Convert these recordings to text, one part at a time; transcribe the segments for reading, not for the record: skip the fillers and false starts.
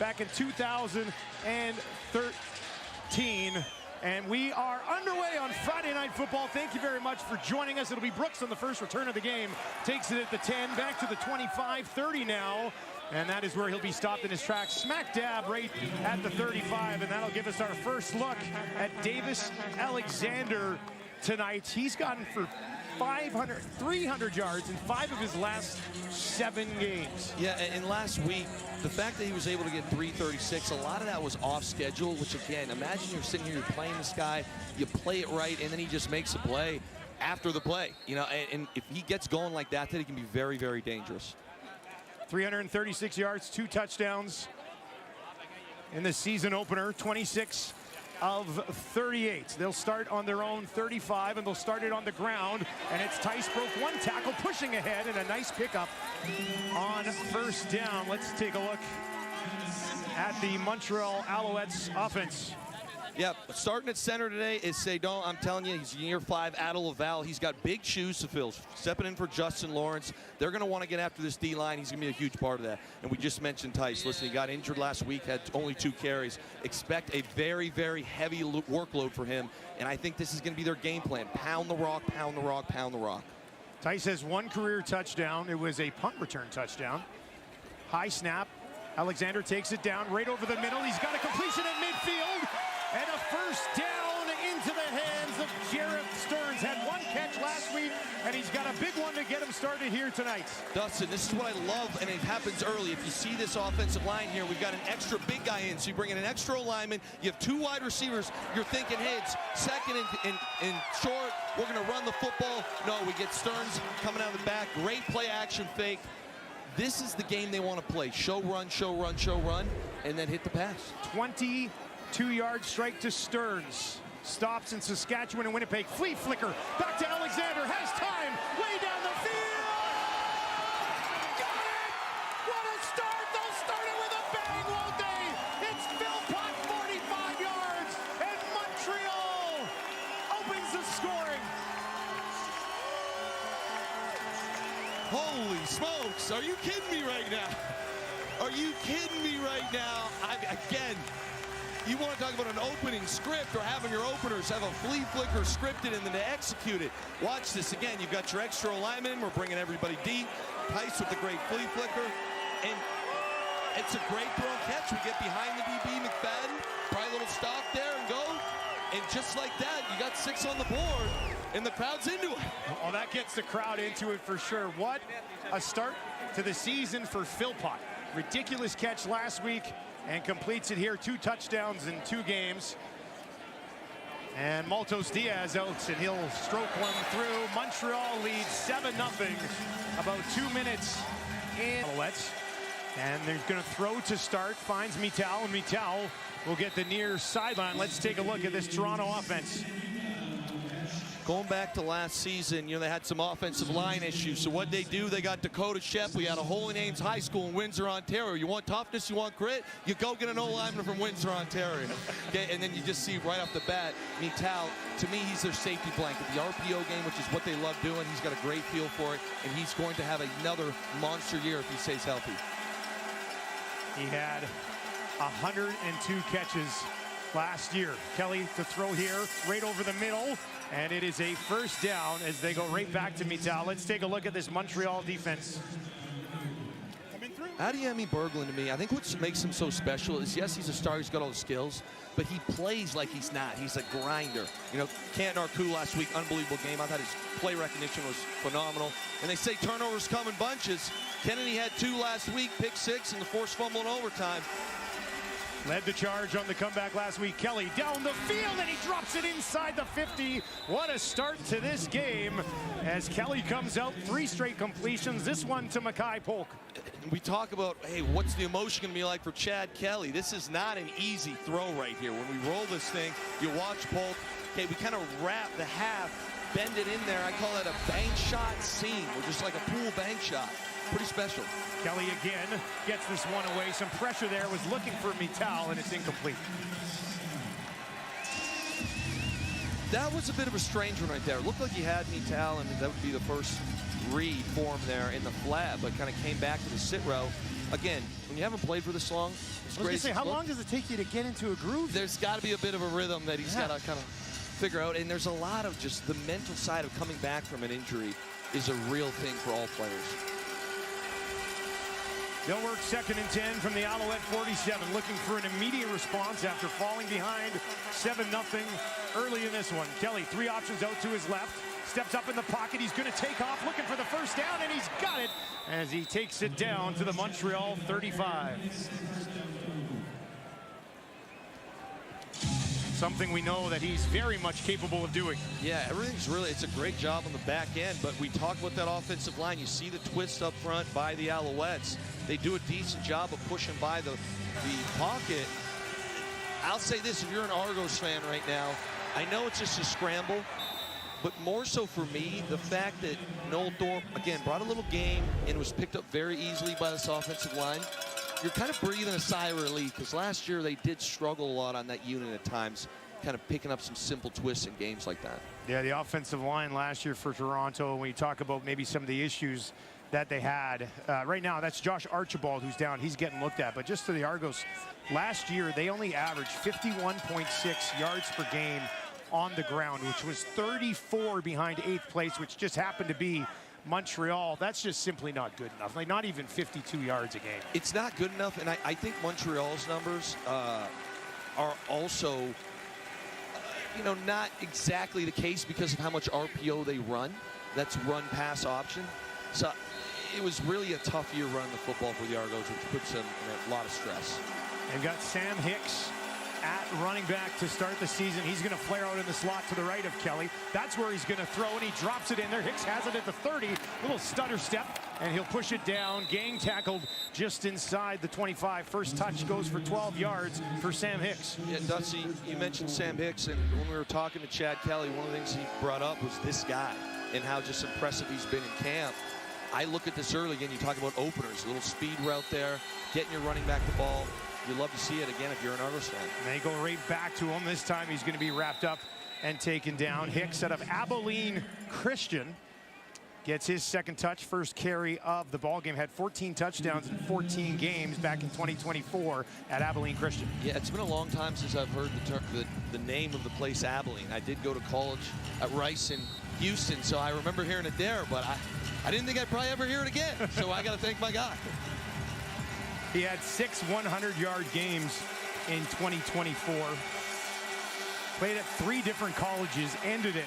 back in 2013. And we are underway on Friday Night Football. Thank you very much for joining us. It'll be Brooks on the first return of the game. Takes it at the 10, back to the 25, 30 now. And that is where he'll be stopped in his tracks, smack dab right at the 35. And that'll give us our first look at Davis Alexander tonight. He's gotten for 300 yards in 5 of his last 7 games. Yeah, and last week, the fact that he was able to get 336, a lot of that was off schedule, which again, imagine you're sitting here, you're playing this guy, you play it right, and then he just makes a play after the play. You know, and if he gets going like that, then he can be very, very dangerous. 336 yards, 2 touchdowns in the season opener, 26 of 38. They'll start on their own 35, and they'll start it on the ground. And it's Tice broke 1 tackle, pushing ahead, and a nice pickup on first down. Let's take a look at the Montreal Alouettes offense. Yeah, starting at center today is Saydon. I'm telling you, he's year 5 out of Laval. He's got big shoes to fill. Stepping in for Justin Lawrence. They're going to want to get after this D-line. He's going to be a huge part of that. And we just mentioned Tice. Listen, he got injured last week, had only 2 carries. Expect a very, very heavy workload for him. And I think this is going to be their game plan. Pound the rock, pound the rock, pound the rock. Tice has 1 career touchdown. It was a punt return touchdown. High snap. Alexander takes it down right over the middle. He's got a completion at midfield. And a first down into the hands of Jared Stearns. Had 1 catch last week, and he's got a big one to get him started here tonight. Dustin, this is what I love, and it happens early. If you see this offensive line here, we've got an extra big guy in, so you bring in an extra lineman. You have 2 wide receivers. You're thinking, hey, it's second and short. We're going to run the football. No, we get Stearns coming out of the back. Great play action fake. This is the game they want to play. Show, run, show, run, show, run, and then hit the pass. 22-yard strike to Stearns. Stops in Saskatchewan and Winnipeg. Flea flicker. Back to Alexander. Has time. Way down the field. Got it! What a start! They'll start it with a bang, won't they? It's Philpott, 45 yards. And Montreal opens the scoring. Holy smokes. Are you kidding me right now? Are you kidding me right now? Again, you want to talk about an opening script or having your openers have a flea flicker scripted and then to execute it. Watch this again. You've got your extra lineman. We're bringing everybody deep. Tice with the great flea flicker. And it's a great throw and catch. We get behind the DB, McFadden. Probably a little stop there and go. And just like that, you got 6 on the board, and the crowd's into it. Oh, that gets the crowd into it for sure. What a start to the season for Philpott. Ridiculous catch last week, and completes it here. 2 touchdowns in 2 games. And Maltos Diaz out, and he'll stroke one through. Montreal leads 7-0. About 2 minutes in Alouettes. And they're going to throw to start. Finds Mittal, and Mittal will get the near sideline. Let's take a look at this Toronto offense. Going back to last season, you know, they had some offensive line issues. So what they do, they got Dakota Shepley out of Holy Names High School in Windsor, Ontario. You want toughness, you want grit, you go get an O-lineman from Windsor, Ontario. Okay, and then you just see right off the bat, Mittal, to me, he's their safety blanket. The RPO game, which is what they love doing, he's got a great feel for it, and he's going to have another monster year if he stays healthy. He had 102 catches last year. Kelly to throw here, right over the middle. And it is a first down as they go right back to Mittal. Let's take a look at this Montreal defense. Adiemi Berglund, to me, I think what makes him so special is, yes, he's a star, he's got all the skills, but he plays like he's not. He's a grinder. You know, Canton Arku last week, unbelievable game. I thought his play recognition was phenomenal. And they say turnovers come in bunches. Kennedy had 2 last week, pick 6, and the forced fumble in overtime. Led the charge on the comeback last week. Kelly down the field, and he drops it inside the 50. What a start to this game as Kelly comes out. 3 straight completions, this one to Mackay Polk. We talk about, hey, what's the emotion going to be like for Chad Kelly? This is not an easy throw right here. When we roll this thing, you watch Polk. Okay, we kind of wrap the half, bend it in there. I call that a bank shot seam, or just like a pool bank shot. Pretty special. Kelly again gets this one away. Some pressure there, was looking for Mittal, and it's incomplete. That was a bit of a strange one right there. It looked like he had Mittal, and that would be the first read for him there in the flat, but kind of came back to the sit row. again, when you haven't played for this long, it's great. Say, how long does it take you to get into a groove? There's got to be a bit of a rhythm that he's got to kind of figure out. And there's a lot of just the mental side of coming back from an injury is a real thing for all players. They'll work 2nd and 10 from the Alouette 47, looking for an immediate response after falling behind 7-0 early in this one. Kelly, 3 options out to his left. Steps up in the pocket. He's going to take off, looking for the first down, and he's got it as he takes it down to the Montreal 35. Something we know that he's very much capable of doing. Yeah, everything's really, it's a great job on the back end, but we talk about that offensive line. You see the twist up front by the Alouettes. They do a decent job of pushing by the pocket. I'll say this, if you're an Argos fan right now, I know it's just a scramble, but more so for me, the fact that Noel Thorpe, again, brought a little game and was picked up very easily by this offensive line. You're kind of breathing a sigh of relief, because last year they did struggle a lot on that unit at times, kind of picking up some simple twists in games like that. Yeah, the offensive line last year for Toronto, when you talk about maybe some of the issues that they had. Right now, that's Josh Archibald who's down. He's getting looked at. But just to the Argos, last year they only averaged 51.6 yards per game on the ground, which was 34 behind 8th place, which just happened to be Montreal. That's just simply not good enough. Like, not even 52 yards a game. It's not good enough, and I think Montreal's numbers are also, you know, not exactly the case because of how much RPO they run. That's run-pass option. So it was really a tough year running the football for the Argos, which puts them in a lot of stress. They've got Sam Hicks at running back to start the season. He's going to flare out in the slot to the right of Kelly. That's where he's going to throw, and he drops it in there. Hicks has it at the 30. Little stutter step, and he'll push it down. Gang tackled just inside the 25. First touch goes for 12 yards for Sam Hicks. Yeah, Dusty, you mentioned Sam Hicks, and when we were talking to Chad Kelly, one of the things he brought up was this guy and how just impressive he's been in camp. I look at this early, again, you talk about openers, a little speed route there, getting your running back the ball. You'd love to see it again if you're an Argos fan. And they go right back to him. This time he's going to be wrapped up and taken down. Hicks out of Abilene Christian gets his 2nd touch, first carry of the ball game. Had 14 touchdowns in 14 games back in 2024 at Abilene Christian. Yeah, it's been a long time since I've heard the name of the place Abilene. I did go to college at Rice in Houston, so I remember hearing it there, but I didn't think I'd probably ever hear it again. So I got to thank my guy. He had 6 100-yard games in 2024. Played at 3 different colleges, ended it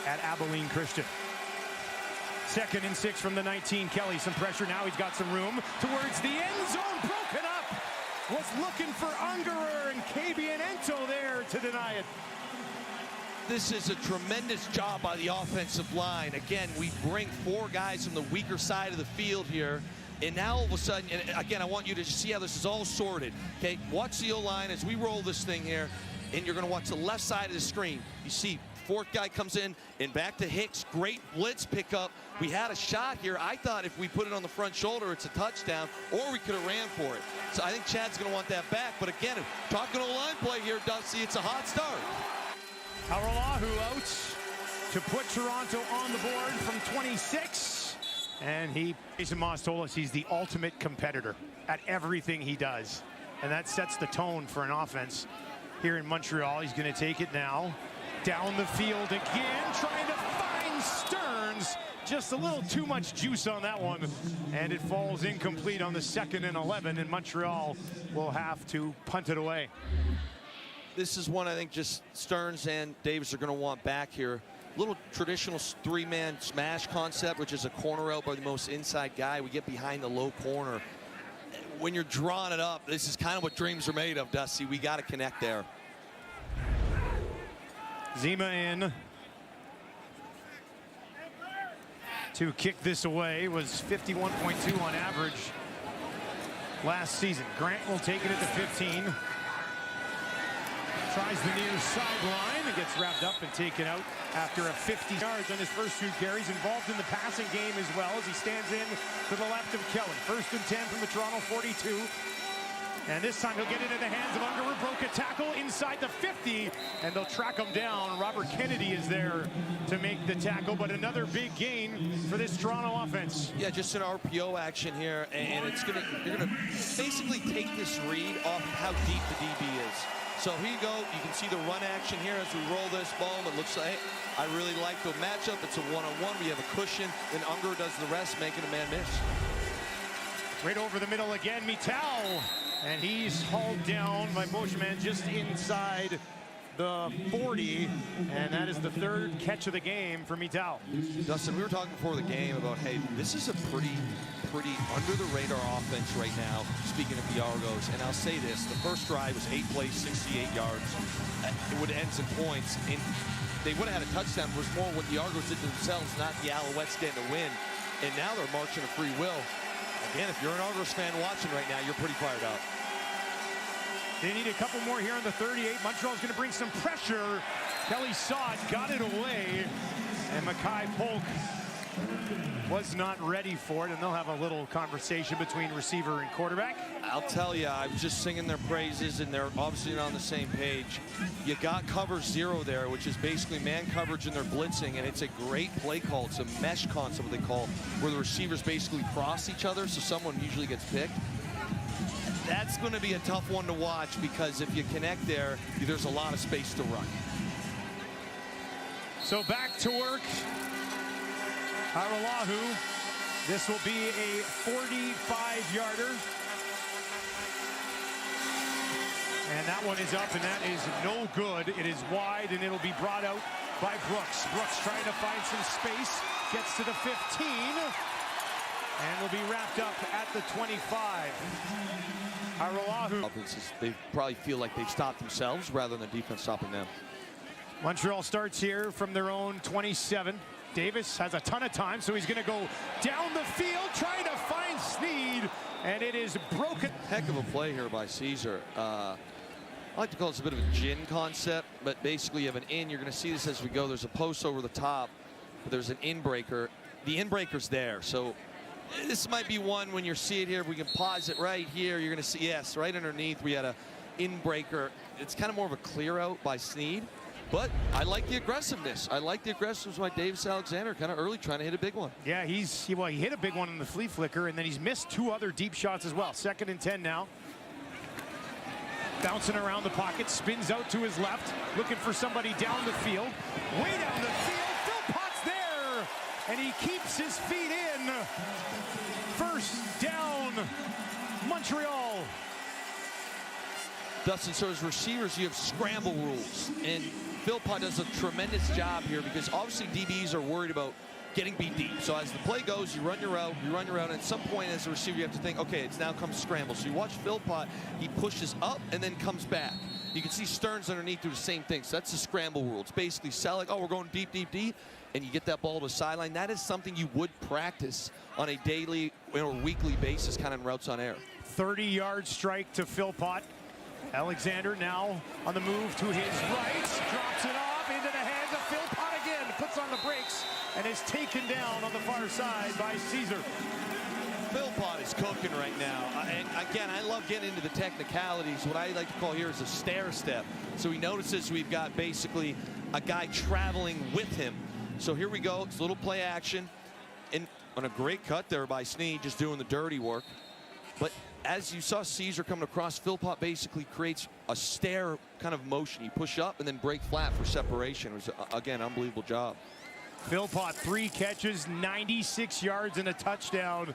at Abilene Christian. 2nd and 6 from the 19. Kelly, some pressure now. He's got some room towards the end zone. Broken up. Was looking for Ungerer, and Kabianento there to deny it. This is a tremendous job by the offensive line. Again, we bring 4 guys from the weaker side of the field here. And now all of a sudden, and again, I want you to see how this is all sorted. Okay, watch the O-line as we roll this thing here, and you're going to watch the left side of the screen. You see, 4th guy comes in, and back to Hicks. Great blitz pickup. We had a shot here. I thought if we put it on the front shoulder, it's a touchdown, or we could have ran for it. So I think Chad's going to want that back. But again, talking O-line play here, Dusty, it's a hot start. Haralahu out to put Toronto on the board from 26. And Jason Moss told us he's the ultimate competitor at everything he does. And that sets the tone for an offense here in Montreal. He's going to take it now. Down the field again, trying to find Stearns. Just a little too much juice on that one. And it falls incomplete on the 2nd and 11. And Montreal will have to punt it away. This is one I think just Stearns and Davis are going to want back here. Little traditional 3-man smash concept, which is a corner out by the most inside guy. We get behind the low corner. When you're drawing it up, this is kind of what dreams are made of, Dusty. We got to connect there. Zima in to kick this away. Was 51.2 on average last season. Grant will take it at the 15. Tries the near sideline and gets wrapped up and taken out after a 50 yards on his first 2 carries. Involved in the passing game as well as he stands in to the left of Kelly. 1st and 10 from the Toronto 42. And this time he'll get into the hands of Unger. Broke a tackle inside the 50, and they'll track him down. Robert Kennedy is there to make the tackle, but another big gain for this Toronto offense. Yeah, just an RPO action here, and you're gonna basically take this read off of how deep the DB is. So here you go. You can see the run action here as we roll this ball. It looks like, I really like the matchup. It's a one-on-one. We have a cushion. Then Unger does the rest, making a man miss. Right over the middle again, Mittal. And he's hauled down by Moshman just inside the 40. And that is the third catch of the game for Mittal. Dustin, we were talking before the game about, hey, this is a pretty under-the-radar offense right now, speaking of the Argos. And I'll say this, the first drive was 8 plays, 68 yards. It would end in points. And they would have had a touchdown. It was more what the Argos did to themselves, not the Alouettes getting a win. And now they're marching a free will. Again, if you're an Argos fan watching right now, you're pretty fired up. They need a couple more here on the 38. Montreal's going to bring some pressure. Kelly saw it, got it away. And Mackay Polk was not ready for it, and they'll have a little conversation between receiver and quarterback. I'll tell you, I was just singing their praises, and they're obviously not on the same page. You got cover 0 there, which is basically man coverage, and they're blitzing, and it's a great play call. It's a mesh concept, what they call, where the receivers basically cross each other, so someone usually gets picked. That's going to be a tough one to watch, because if you connect there, there's a lot of space to run. So back to work. Haralahu. This will be a 45-yarder. And that one is up, and that is no good. It is wide, and it'll be brought out by Brooks. Brooks trying to find some space. Gets to the 15. And will be wrapped up at the 25. Haralahu. They probably feel like they've stopped themselves rather than the defense stopping them. Montreal starts here from their own 27. Davis has a ton of time, so he's going to go down the field, trying to find Sneed, and it is broken. Heck of a play here by Caesar. I like to call this a bit of a gin concept, but basically you have an in. You're going to see this as we go. There's a post over the top, but there's an in breaker. The in breaker's there, so this might be one when you see it here. If we can pause it right here, you're going to see, yes, right underneath, we had a in breaker. It's kind of more of a clear out by Sneed. But I like the aggressiveness. I like the aggressiveness by Davis Alexander, kind of early, trying to hit a big one. Yeah, he hit a big one in the flea flicker, and then he's missed 2 other deep shots as well. 2nd and 10 now. Bouncing around the pocket, spins out to his left, looking for somebody down the field. Way down the field, Philpott's there, and he keeps his feet in. First down, Montreal. Dustin, so as receivers, you have scramble rules, and Philpott does a tremendous job here because obviously DBs are worried about getting beat deep. So as the play goes, you run your route, and at some point as a receiver, you have to think, okay, it's now comes scramble. So you watch Philpott, he pushes up and then comes back. You can see Stearns underneath do the same thing. So that's the scramble rule. It's basically selling, oh, we're going deep, deep, deep, and you get that ball to the sideline. That is something you would practice on a daily or weekly basis, kind of in routes on air. 30-yard strike to Philpott. Alexander now on the move to his right, drops it off into the hands of Philpott again, puts on the brakes, and is taken down on the far side by Caesar. Philpott is cooking right now. And again, I love getting into the technicalities. What I like to call here is a stair step. So he notices we've got basically a guy traveling with him. So here we go. It's a little play action. And on a great cut there by Sneed, just doing the dirty work. But as you saw Caesar coming across, Philpott basically creates a stair kind of motion. You push up and then break flat for separation. It was, again, unbelievable job. Philpott, 3 catches, 96 yards and a touchdown.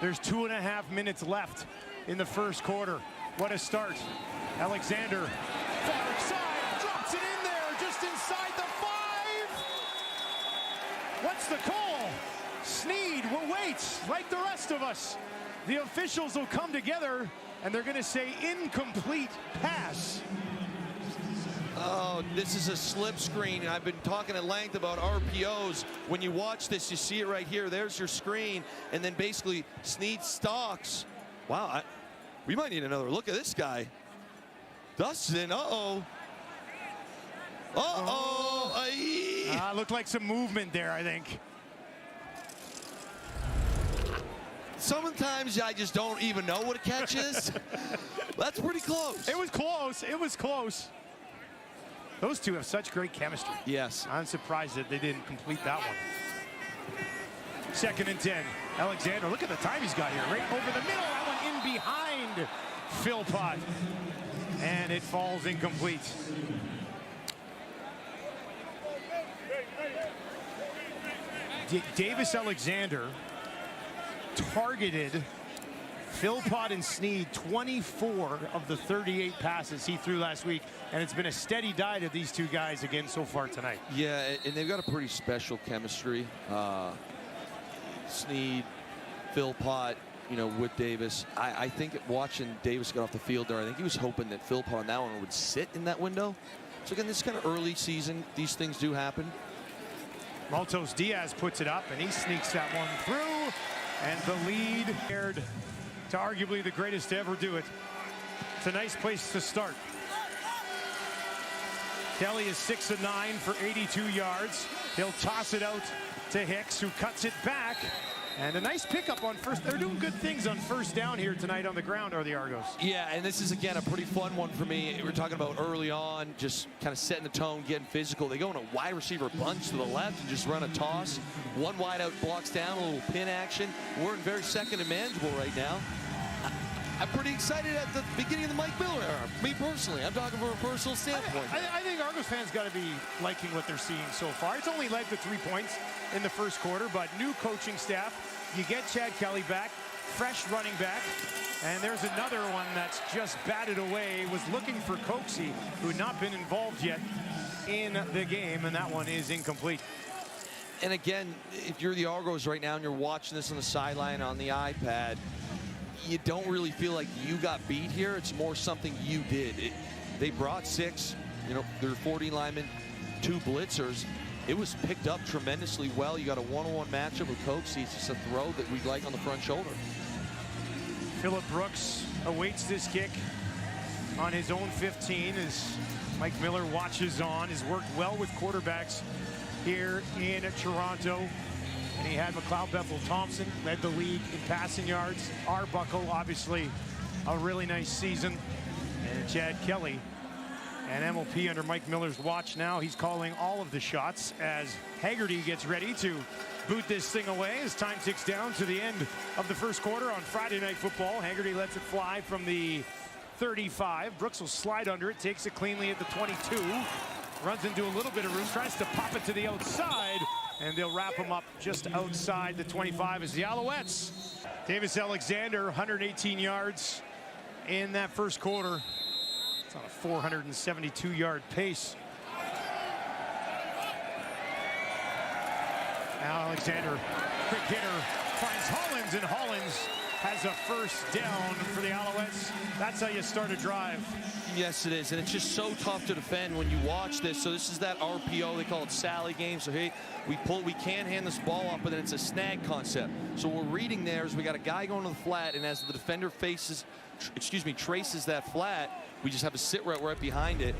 There's 2.5 minutes left in the first quarter. What a start. Alexander, far side, drops it in there, just inside the 5. What's the call? Sneed will wait, like the rest of us. The officials will come together, and they're going to say incomplete pass. Oh, this is a slip screen. I've been talking at length about RPOs. When you watch this, you see it right here. There's your screen, and then basically Sneed stalks. Wow, we might need another look at this guy. Dustin, uh-oh. Uh-oh. Looked like some movement there, I think. Sometimes I just don't even know what a catch is. That's pretty close. It was close. It was close. Those two have such great chemistry. Yes. I'm surprised that they didn't complete that one. 2nd and 10. Alexander, look at the time he's got here. Right over the middle. That one in behind Philpott. And it falls incomplete. Davis Alexander targeted Philpott and Sneed 24 of the 38 passes he threw last week, and it's been a steady diet of these two guys again so far tonight. Yeah, and they've got a pretty special chemistry. Sneed, Philpott, you know, with Davis. I think watching Davis get off the field there, I think he was hoping that Philpott on that one would sit in that window. So again, this is kind of early season. These things do happen. Maltos Diaz puts it up, and he sneaks that one through, and the lead aired to arguably the greatest to ever do it. It's a nice place to start. Kelly is 6 of 9 for 82 yards. He'll toss it out to Hicks, who cuts it back. And a nice pickup on first. They're doing good things on first down here tonight on the ground, are the Argos. Yeah, and this is, again, a pretty fun one for me. We're talking about early on, just kind of setting the tone, getting physical. They go in a wide receiver bunch to the left and just run a toss. One wide out blocks down, a little pin action. We're in very second and manageable right now. I'm pretty excited at the beginning of the Mike Miller era. Me personally, I'm talking from a personal standpoint. I think Argos fans got to be liking what they're seeing so far. It's only led to 3 points in the first quarter, but new coaching staff. You get Chad Kelly back, fresh running back, and there's another one that's just batted away. Was looking for Coxie, who had not been involved yet in the game, and that one is incomplete. And again, if you're the Argos right now and you're watching this on the sideline on the iPad, you don't really feel like you got beat here. It's more something you did. They brought 6, you know, there are 40 linemen, 2 blitzers. It was picked up tremendously well. You got a one-on-one matchup with Coxie. It's just a throw that we'd like on the front shoulder. Phillip Brooks awaits this kick on his own 15 as Mike Miller watches on. Has worked well with quarterbacks here in Toronto. And he had McLeod Bethel-Thompson, led the league in passing yards. Arbuckle, obviously, a really nice season. And Chad Kelly, and MLP under Mike Miller's watch now. He's calling all of the shots as Haggerty gets ready to boot this thing away as time ticks down to the end of the first quarter on Friday Night Football. Haggerty lets it fly from the 35. Brooks will slide under it, takes it cleanly at the 22. Runs into a little bit of room, tries to pop it to the outside, and they'll wrap him up just outside the 25 as the Alouettes. Davis Alexander, 118 yards in that first quarter. It's on a 472-yard pace. Now Alexander, quick hitter, finds Hollins, and Hollins has a first down for the Alouettes. That's how you start a drive. Yes, it is, and it's just so tough to defend when you watch this. So this is that RPO, they call it Sally game. So hey, we can't hand this ball off, but then it's a snag concept. So what we're reading there is we got a guy going to the flat, and as the defender traces that flat, we just have to sit right behind it.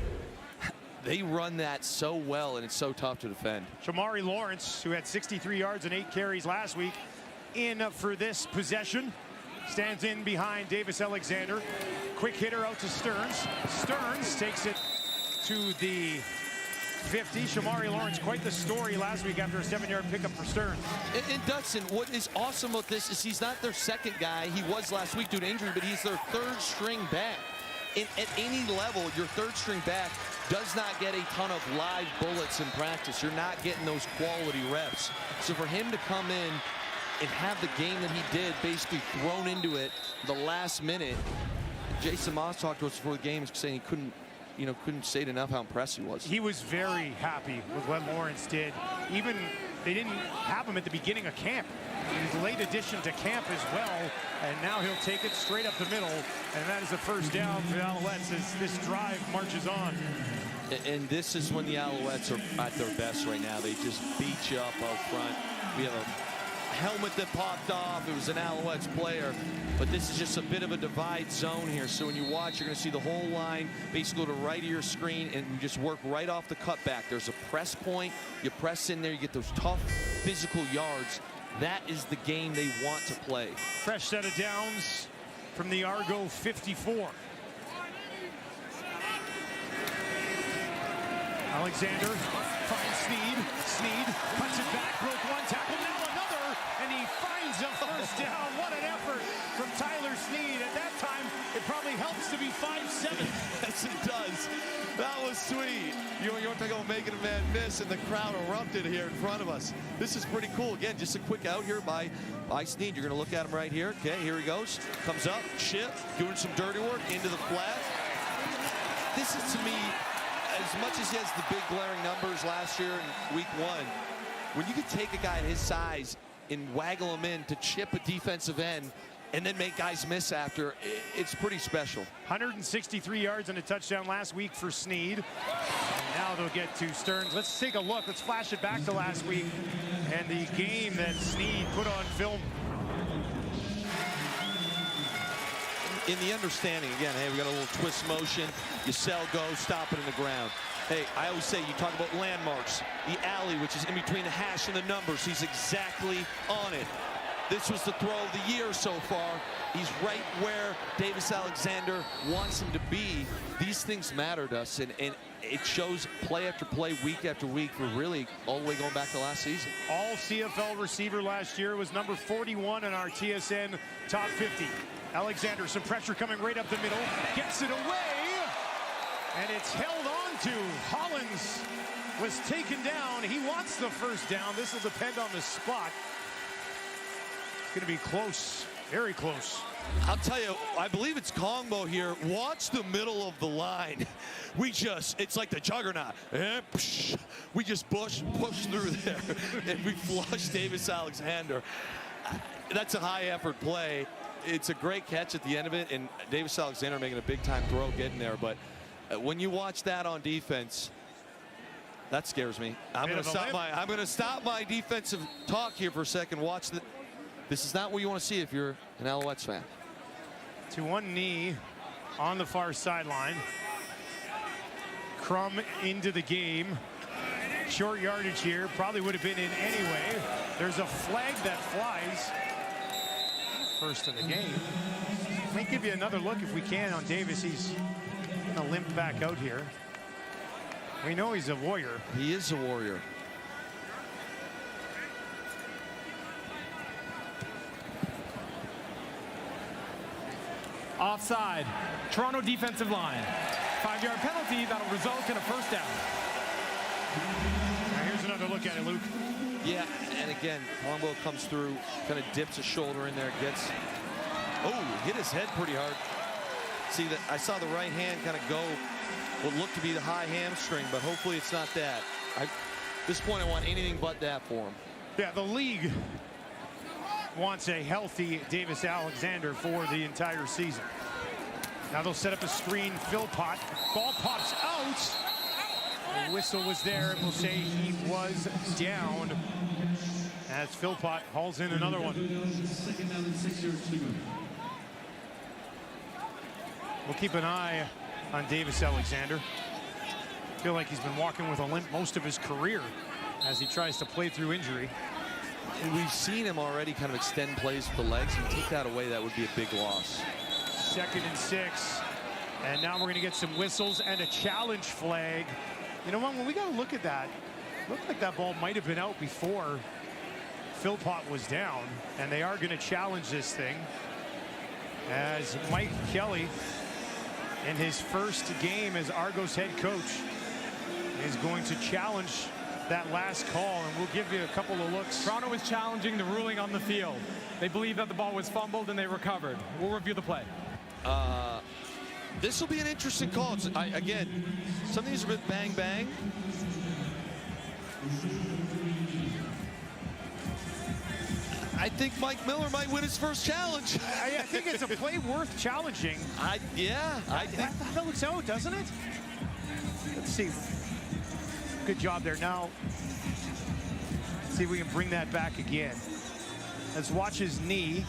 They run that so well, and it's so tough to defend. Shamari Lawrence, who had 63 yards and 8 carries last week, in for this possession. Stands in behind Davis Alexander. Quick hitter out to Stearns. Stearns takes it to the 50. Shamari Lawrence, quite the story last week after a 7-yard pickup for Stearns. And Dutson, what is awesome about this is he's not their second guy. He was last week due to injury, but he's their third string back. At any level, your third string back does not get a ton of live bullets in practice. You're not getting those quality reps. So for him to come in and have the game that he did, basically thrown into it the last minute. Jason Moss talked to us before the game, saying he couldn't say it enough how impressed he was. He was very happy with what Lawrence did. Even they didn't have him at the beginning of camp. He's a late addition to camp as well, and now he'll take it straight up the middle, and that is a first down for the Alouettes as this drive marches on. And this is when the Alouettes are at their best right now. They just beat you up out front. We have a helmet that popped off. It was an Alouettes player, but this is just a bit of a divide zone here. So when you watch, you're going to see the whole line basically go to right of your screen, and you just work right off the cutback. There's a press point. You press in there, you get those tough physical yards. That is the game they want to play. Fresh set of downs from the Argo 54. Alexander finds Sneed. Sneed cuts it back, broke one tackle, now another, and he finds a first down. What an effort from Tyler Sneed. At that time, it probably helps to be 5'7". Yes, it does. That was sweet. You want to talk about making a man miss, and the crowd erupted here in front of us. This is pretty cool. Again, just a quick out here by Sneed. You're going to look at him right here. Okay, here he goes. Comes up, chip, doing some dirty work into the flat. This is, to me, as much as he has the big glaring numbers last year in week 1, when you can take a guy at his size and waggle him in to chip a defensive end and then make guys miss after, it's pretty special. 163 yards and a touchdown last week for Sneed. Now they'll get to Stearns. Let's take a look. Let's flash it back to last week and the game that Sneed put on film. In the understanding, again, hey, we got a little twist motion. You sell, go, stop it in the ground. Hey, I always say, you talk about landmarks. The alley, which is in between the hash and the numbers, he's exactly on it. This was the throw of the year so far. He's right where Davis Alexander wants him to be. These things matter to us, and it shows play after play, week after week. We're really all the way going back to last season. All CFL receiver last year was number 41 in our TSN top 50. Alexander, some pressure coming right up the middle, gets it away, and it's held on to. Hollins was taken down. He wants the first down. This will depend on the spot. It's going to be close, very close. I'll tell you, I believe it's Kongbo here. Watch the middle of the line. It's like the juggernaut. We just push through there, and we flush Davis Alexander. That's a high effort play. It's a great catch at the end of it, and Davis Alexander making a big time throw getting there. But when you watch that on defense, that scares me. I'm going to stop my defensive talk here for a second. Watch the. This is not what you want to see if you're an Alouettes fan. To one knee on the far sideline. Crum into the game. Short yardage here. Probably would have been in anyway. There's a flag that flies. First of the game. Might give you another look if we can on Davis. He's going to limp back out here. We know he's a warrior. He is a warrior. Offside. Toronto defensive line. 5-yard penalty. That'll result in a first down. Now here's another look at it, Luke. Yeah, and again, Kongbo comes through, kind of dips a shoulder in there, gets, hit his head pretty hard. See that? I saw the right hand kind of go, what looked to be the high hamstring, but hopefully it's not that. At this point, I want anything but that for him. Yeah, the league wants a healthy Davis Alexander for the entire season. Now they'll set up a screen. Philpott, ball pops out. The whistle was there, and we'll say he was down as Philpott hauls in another one. We'll keep an eye on Davis Alexander. I feel like he's been walking with a limp most of his career as he tries to play through injury. And we've seen him already kind of extend plays with the legs. And take that away, that would be a big loss. 2nd and 6. And now we're going to get some whistles and a challenge flag. You know what, when we got to look at that, looked like that ball might have been out before Philpott was down, and they are going to challenge this thing as Mike Kelly, in his first game as Argos head coach, is going to challenge that last call, and we'll give you a couple of looks. Toronto is challenging the ruling on the field. They believe that the ball was fumbled and they recovered. We'll review the play. This will be an interesting call. Again, some of these are a bit bang bang. I think Mike Miller might win his first challenge. I think it's a play worth challenging. I think that looks out, doesn't it? Let's see. Good job there. Now, let's see if we can bring that back again. Let's watch his knee.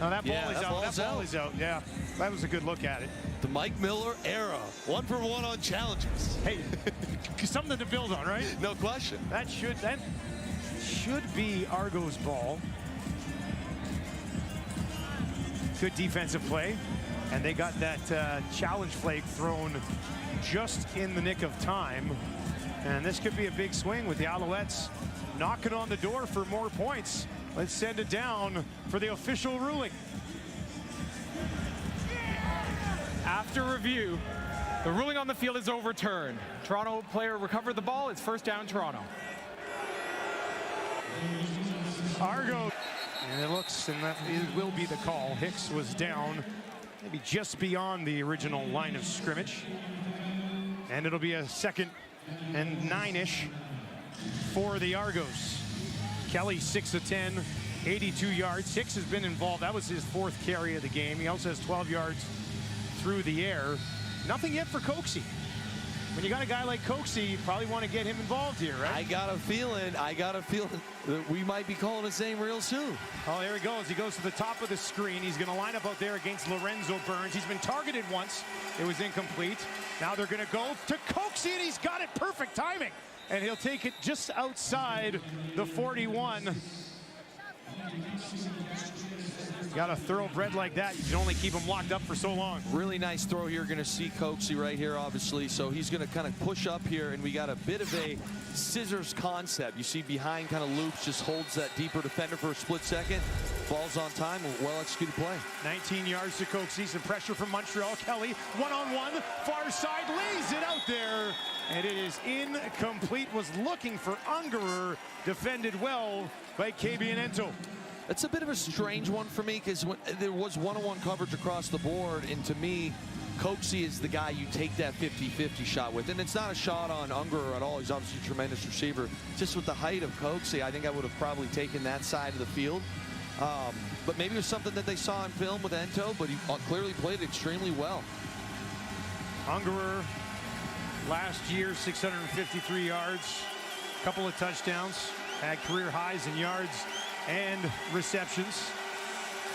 No, that ball is out. That ball is out. Yeah, that was a good look at it. The Mike Miller era. 1 for 1 on challenges. Hey, something to build on, right? No question. That should be Argo's ball. Good defensive play. And they got that challenge flag thrown just in the nick of time. And this could be a big swing with the Alouettes knocking on the door for more points. Let's send it down for the official ruling. After review, the ruling on the field is overturned. Toronto player recovered the ball. It's first down, Toronto. Argo, and it looks, and that will be the call. Hicks was down, maybe just beyond the original line of scrimmage. And it'll be a 2nd and 9-ish for the Argos. Kelly 6 of 10, 82 yards. Hicks has been involved. That was his 4th carry of the game. He also has 12 yards through the air. Nothing yet for Coxie. When you got a guy like Coxie, you probably want to get him involved here, right? I got a feeling that we might be calling his name real soon. Oh, there he goes. He goes to the top of the screen. He's going to line up out there against Lorenzo Burns. He's been targeted once. It was incomplete. Now they're going to go to Coxie, and he's got it. Perfect timing. And he'll take it just outside the 41. Got a thoroughbred like that, you can only keep him locked up for so long. Really nice throw here. Going to see Coxie right here, obviously. So he's going to kind of push up here, and we got a bit of a scissors concept. You see behind kind of loops, just holds that deeper defender for a split second. Falls on time, well executed play. 19 yards to Coxie, some pressure from Montreal. Kelly, one-on-one, far side, lays it out there. And it is incomplete. Was looking for Ungerer, defended well by Cabianento. It's a bit of a strange one for me because there was one-on-one coverage across the board, and to me, Coxie is the guy you take that 50-50 shot with. And it's not a shot on Ungerer at all. He's obviously a tremendous receiver. Just with the height of Coxie, I think I would have probably taken that side of the field. But maybe it was something that they saw on film with Ento, but he clearly played extremely well. Ungerer, last year, 653 yards, couple of touchdowns, had career highs in yards and receptions.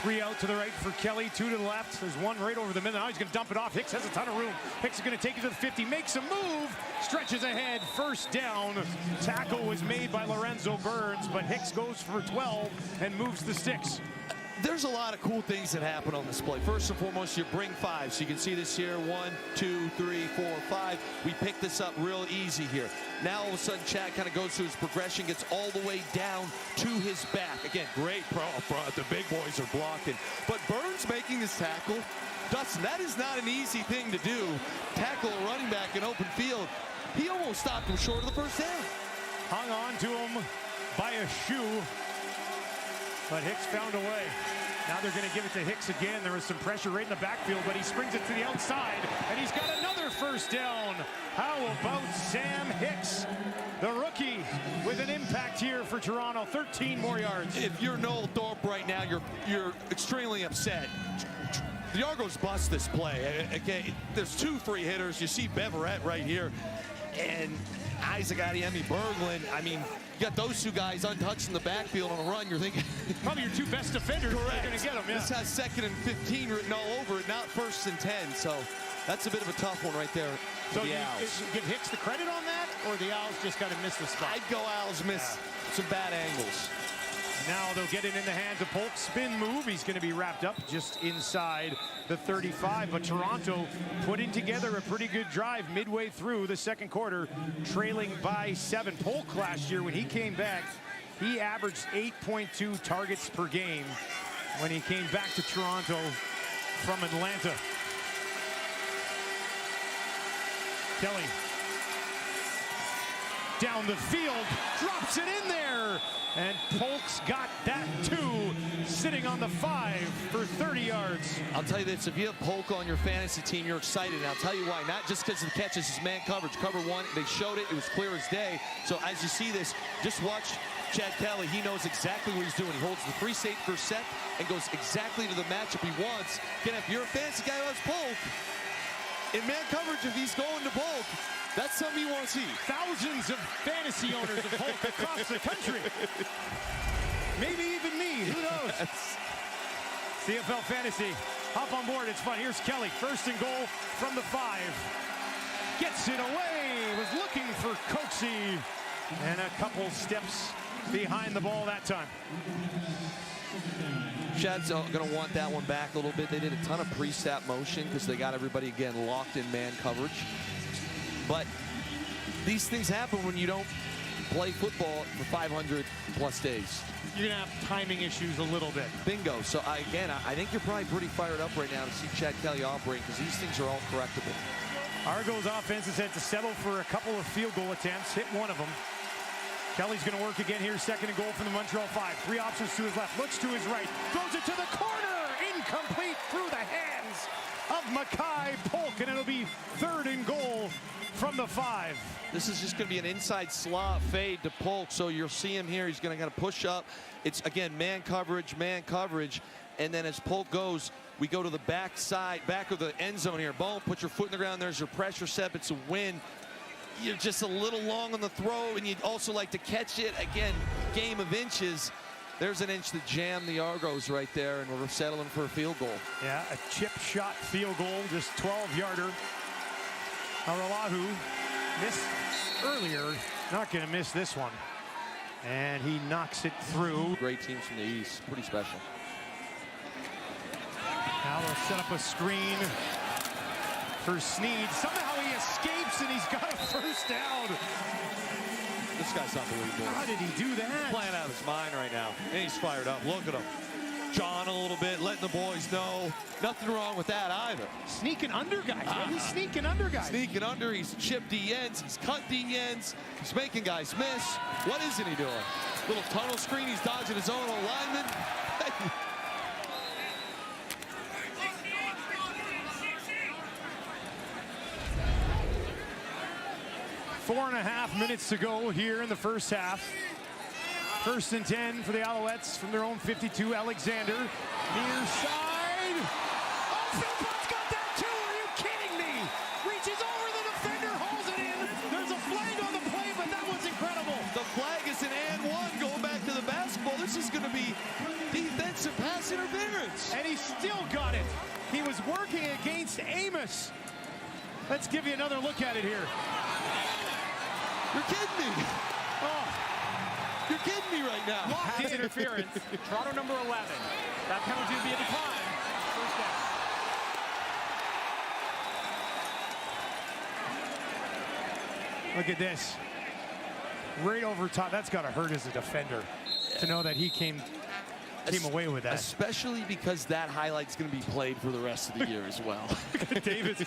3 out to the right for Kelly, 2 to the left. There's 1 right over the middle. Now he's going to dump it off. Hicks has a ton of room. Hicks is going to take it to the 50, makes a move, stretches ahead, first down. Tackle was made by Lorenzo Burns, but Hicks goes for 12 and moves the sticks. There's a lot of cool things that happen on this play. First and foremost, you bring 5. So you can see this here, 1, 2, 3, 4, 5. We pick this up real easy here. Now all of a sudden, Chad kind of goes through his progression, gets all the way down to his back. Again, great pro up front. The big boys are blocking. But Burns making this tackle, Dustin, that is not an easy thing to do. Tackle a running back in open field. He almost stopped him short of the first down. Hung on to him by a shoe, but Hicks found a way. Now they're going to give it to Hicks again. There was some pressure right in the backfield, but he springs it to the outside, and he's got another first down. How about Sam Hicks, the rookie, with an impact here for Toronto? 13 more yards. If you're Noel Thorpe right now, you're extremely upset. The Argos bust this play. Okay, there's 2 free hitters. You see Beverett right here, and Isaac Adiemi Berglund. I mean, you got those 2 guys untouched in the backfield on a run. You're thinking probably your 2 best defenders. Correct. Are going to get them. Yeah. This has 2nd and 15 written all over it, not 1st and 10. So that's a bit of a tough one right there. So you give Hicks the credit on that, or the Owls just got to miss the spot? I'd go Owls miss some bad angles. Now they'll get it in the hands of Polk. Spin move. He's going to be wrapped up just inside the 35. But Toronto putting together a pretty good drive midway through the second quarter, trailing by 7. Polk last year, when he came back, he averaged 8.2 targets per game when he came back to Toronto from Atlanta. Kelly down the field, drops it in there. And Polk's got that too, sitting on the 5 for 30 yards. I'll tell you this, if you have Polk on your fantasy team, you're excited. And I'll tell you why, not just because of the catches, it's man coverage. Cover 1, they showed it, it was clear as day. So as you see this, just watch Chad Kelly. He knows exactly what he's doing. He holds the free safety for set and goes exactly to the matchup he wants. Again, if you're a fantasy guy who has Polk, in man coverage, if he's going to Polk, that's something you want to see. Thousands of fantasy owners of Polk across the country. Maybe even me, who knows? CFL Fantasy, hop on board, it's fun. Here's Kelly, 1st and goal from the 5. Gets it away, was looking for Coxie, and a couple steps behind the ball that time. Chad's going to want that one back a little bit. They did a ton of pre-snap motion because they got everybody, again, locked in man coverage. But these things happen when you don't play football for 500-plus days. You're going to have timing issues a little bit. Bingo. So, I think you're probably pretty fired up right now to see Chad Kelly operate because these things are all correctable. Argo's offense has had to settle for a couple of field goal attempts, hit one of them. Kelly's going to work again here, second and goal from the Montreal 5. 3 options to his left, looks to his right, throws it to the corner, incomplete through the hands of Mackay Polk, and it'll be 3rd and goal from the 5. This is just going to be an inside slot fade to Polk, so you'll see him here. He's going to kind of push up. It's, again, man coverage, and then as Polk goes, we go to the back side, back of the end zone here. Boom, put your foot in the ground. There's your pressure step. It's a win. You're just a little long on the throw, and you'd also like to catch it. Again, game of inches. There's an inch to jam the Argos right there, and we're settling for a field goal. Yeah, a chip shot field goal, just 12-yarder. Aralahu missed earlier, not going to miss this one. And he knocks it through. Great teams from the East, pretty special. Now they'll set up a screen for Sneed. Somehow he escapes and he's got a first down. This guy's unbelievable. How did he do that? Playing out of his mind right now. And he's fired up. Look at him. Jawing a little bit, letting the boys know. Nothing wrong with that either. Sneaking under guys. He's sneaking under guys. Sneaking under. He's chipped D ends. He's cut D ends. He's making guys miss. What isn't he doing? Little tunnel screen. He's dodging his own lineman. 4.5 minutes to go here in the first half. 1st and 10 for the Alouettes from their own 52. Alexander, near side. Oh, Philpott's got that too. Are you kidding me? Reaches over the defender, hauls it in. There's a flag on the play, but that was incredible. The flag is an and one going back to the basketball. This is going to be defensive pass interference. And he still got it. He was working against Amos. Let's give you another look at it here. You're kidding me. Oh. You're kidding me right now. Pass interference. Toronto number 11. That penalty would be a decline. First down. Look at this. Right over top. That's got to hurt as a defender to know that he came away with that. Especially because that highlight's going to be played for the rest of the year as well. Davis.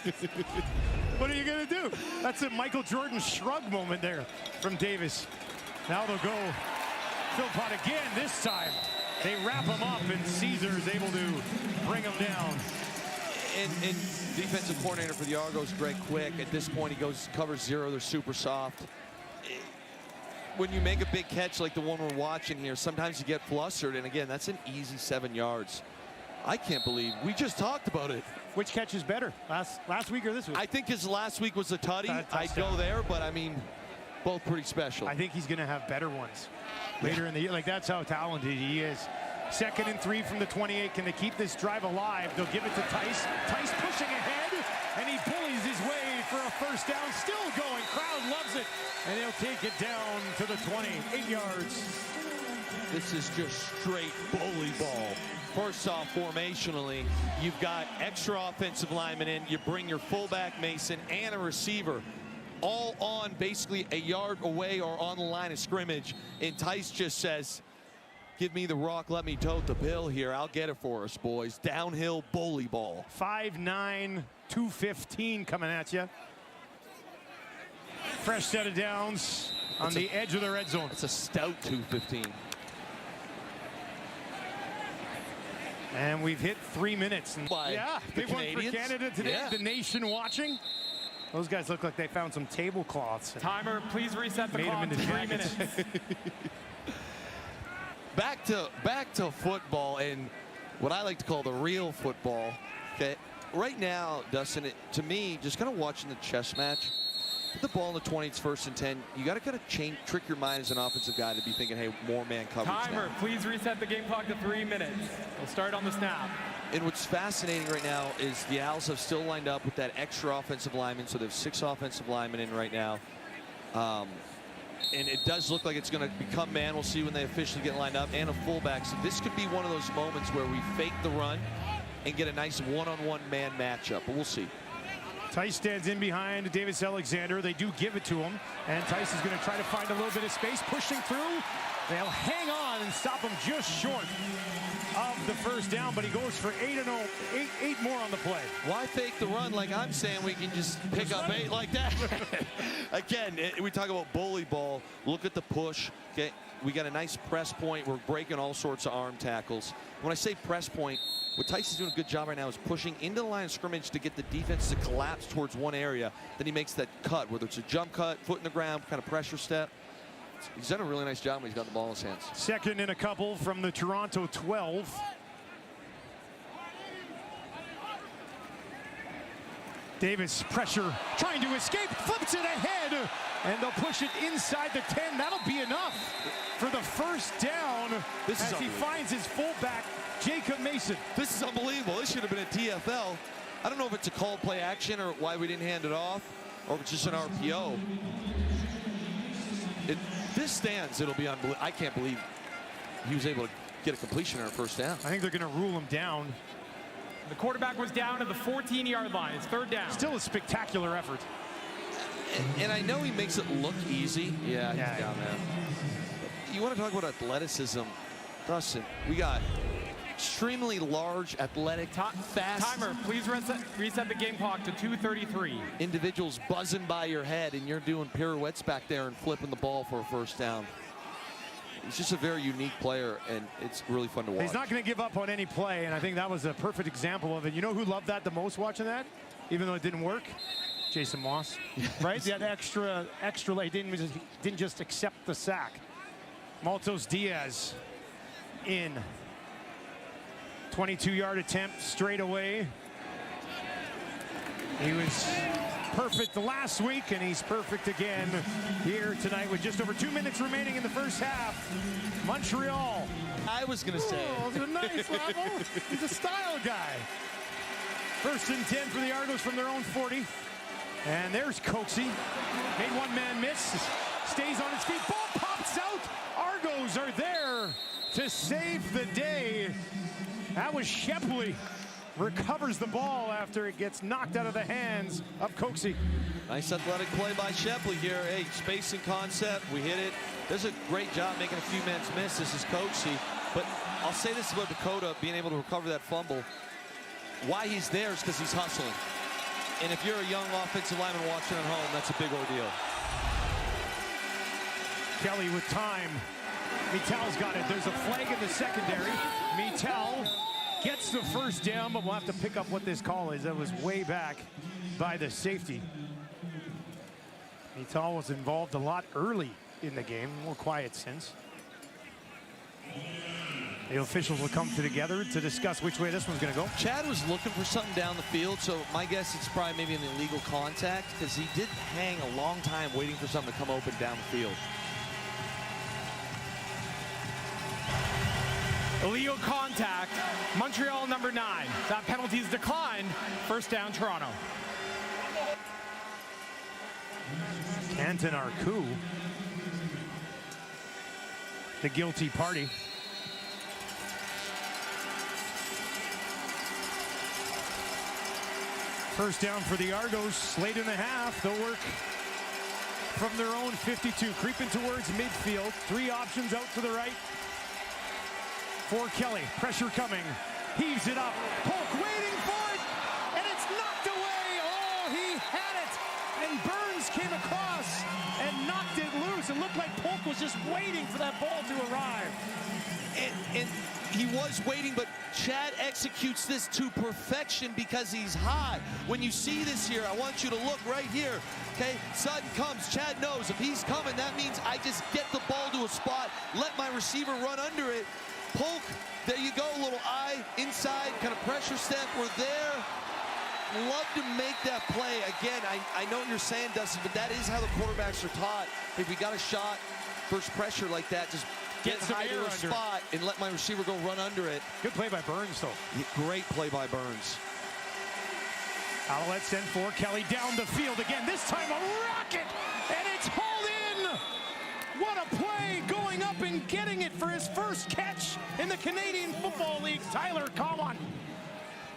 What are you going to do? That's a Michael Jordan shrug moment there from Davis. Now they'll go Philpott again this time. They wrap him up, and Caesar's able to bring him down. And defensive coordinator for the Argos, Greg Quick, at this point he goes covers 0. They're super soft. When you make a big catch like the one we're watching here, sometimes you get flustered, and again, that's an easy 7 yards. I can't believe we just talked about it. Which catch is better, last week or this week? I think his last week was a tutty. I'd go there, but I mean, both pretty special. I think he's going to have better ones later in the year. Like, that's how talented he is. 2nd and 3 from the 28. Can they keep this drive alive? They'll give it to Tice. Tice pushing ahead, and he bullies his way for a first down. Still going. Crowd loves it. And he'll take it down to the 20. 8 yards. This is just straight bully ball. First off, formationally, you've got extra offensive linemen in. You bring your fullback, Mason, and a receiver, all on basically a yard away or on the line of scrimmage. And Tice just says, give me the rock, let me tote the bill here. I'll get it for us, boys. Downhill bully ball. 5'9", 215 coming at you. Fresh set of downs on the edge of the red zone. It's a stout 215. And we've hit 3 minutes. Yeah, big one for Canada today. Yeah. The nation watching. Those guys look like they found some tablecloths. Timer, please reset the clock to 3 minutes. Back to football, and what I like to call the real football. Okay, right now, Dustin, to me, just kind of watching the chess match. Put the ball in the 20, it's 1st and 10. You got to kind of trick your mind as an offensive guy to be thinking, hey, more man coverage. Timer, please reset the game clock to 3 minutes. We'll start on the snap. And what's fascinating right now is the Owls have still lined up with that extra offensive lineman, so they have 6 offensive linemen in right now. And it does look like it's going to become man. We'll see when they officially get lined up, and a fullback. So this could be one of those moments where we fake the run and get a nice one-on-one man matchup. But we'll see. Tice stands in behind Davis Alexander. They do give it to him, and Tice is going to try to find a little bit of space, pushing through. They'll hang on and stop him just short of the first down, but he goes for 8 more on the play. Why fake the run like I'm saying we can just pick up 8 like that? Again, we talk about bully ball. Look at the push. Okay, we got a nice press point. We're breaking all sorts of arm tackles. When I say press point, what Tice is doing a good job right now is pushing into the line of scrimmage to get the defense to collapse towards one area. Then he makes that cut, whether it's a jump cut, foot in the ground, kind of pressure step. He's done a really nice job when he's got the ball in his hands. Second and a couple from the Toronto 12. Davis, pressure, trying to escape, flips it ahead, and they'll push it inside the 10. That'll be enough for the first down as he finds his fullback, Jacob Mason. This is unbelievable. This should have been a TFL. I don't know if it's a called play action or why we didn't hand it off, or if it's just an RPO. If this stands, it'll be unbelievable. I can't believe he was able to get a completion or a first down. I think they're going to rule him down. The quarterback was down at the 14-yard line. It's third down. Still a spectacular effort. And I know he makes it look easy. Yeah, he's down there. You want to talk about athleticism, Dustin? We got extremely large, athletic, fast. Timer, please reset the game clock to 2:33. Individuals buzzing by your head, and you're doing pirouettes back there and flipping the ball for a first down. He's just a very unique player, and it's really fun to watch. He's not going to give up on any play, and I think that was a perfect example of it. You know who loved that the most watching that, even though it didn't work? Jason Moss, right? That extra late, didn't just accept the sack. Maltos Diaz in. 22-yard attempt straight away. He was perfect last week, and he's perfect again here tonight with just over 2 minutes remaining in the first half. Montreal. I was going to say. Oh, it's a nice level. He's a style guy. First and 10 for the Argos from their own 40. And there's Coxie. Made one man miss. Stays on his feet. Ball pops out. Argos are there to save the day. That was Shepley. Recovers the ball after it gets knocked out of the hands of Coxie. Nice athletic play by Shepley here. Hey, space and concept. We hit it. Does a great job making a few men's miss. This is Coxie. But I'll say this about Dakota being able to recover that fumble. Why he's there is because he's hustling. And if you're a young offensive lineman watching at home, that's a big ordeal. Kelly with time. Mittal's got it. There's a flag in the secondary. Mittal gets the first down, but we'll have to pick up what this call is. That was way back by the safety. Mittal was involved a lot early in the game, more quiet since. The officials will come together to discuss which way this one's going to go. Chad was looking for something down the field, so my guess it's probably maybe an illegal contact, because he did hang a long time waiting for something to come open down the field. Illegal contact, Montreal number 9. That penalty is declined. First down, Toronto. Canton Arcou, the guilty party. First down for the Argos, late in the half. They'll work from their own 52, creeping towards midfield. 3 options out to the right. For Kelly, pressure coming, heaves it up, Polk waiting for it, and it's knocked away. Oh, he had it, and Burns came across and knocked it loose. It looked like Polk was just waiting for that ball to arrive. And he was waiting, but Chad executes this to perfection because he's high. When you see this here, I want you to look right here, okay? Sutton comes, Chad knows if he's coming, that means I just get the ball to a spot, let my receiver run under it. Polk, there you go, little eye inside, kind of pressure step. We're there. Love to make that play. Again, I know what you're saying, Dustin, but that is how the quarterbacks are taught. If we got a shot, first pressure like that, just get high to a spot and let my receiver go run under it. Good play by Burns, though. Great play by Burns. Alouettes send for Kelly down the field again. This time a rocket, and it's hauled in for his first catch in the Canadian Football League. Tyler Common.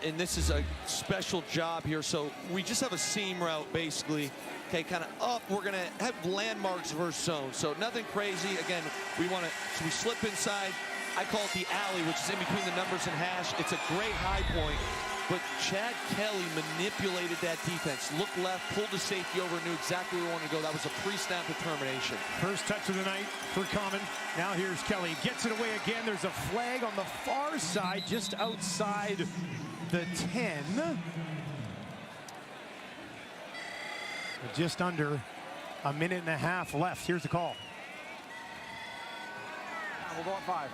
And this is a special job here. So we just have a seam route, basically. Okay, kind of up. We're going to have landmarks versus zone. So nothing crazy. Again, we want to, so we slip inside. I call it the alley, which is in between the numbers and hash. It's a great high point. But Chad Kelly manipulated that defense. Looked left, pulled the safety over, knew exactly where he wanted to go. That was a pre-snap determination. First touch of the night for Common. Now here's Kelly. Gets it away again. There's a flag on the far side, just outside the 10. Just under a minute and a half left. Here's the call. We'll go at 5.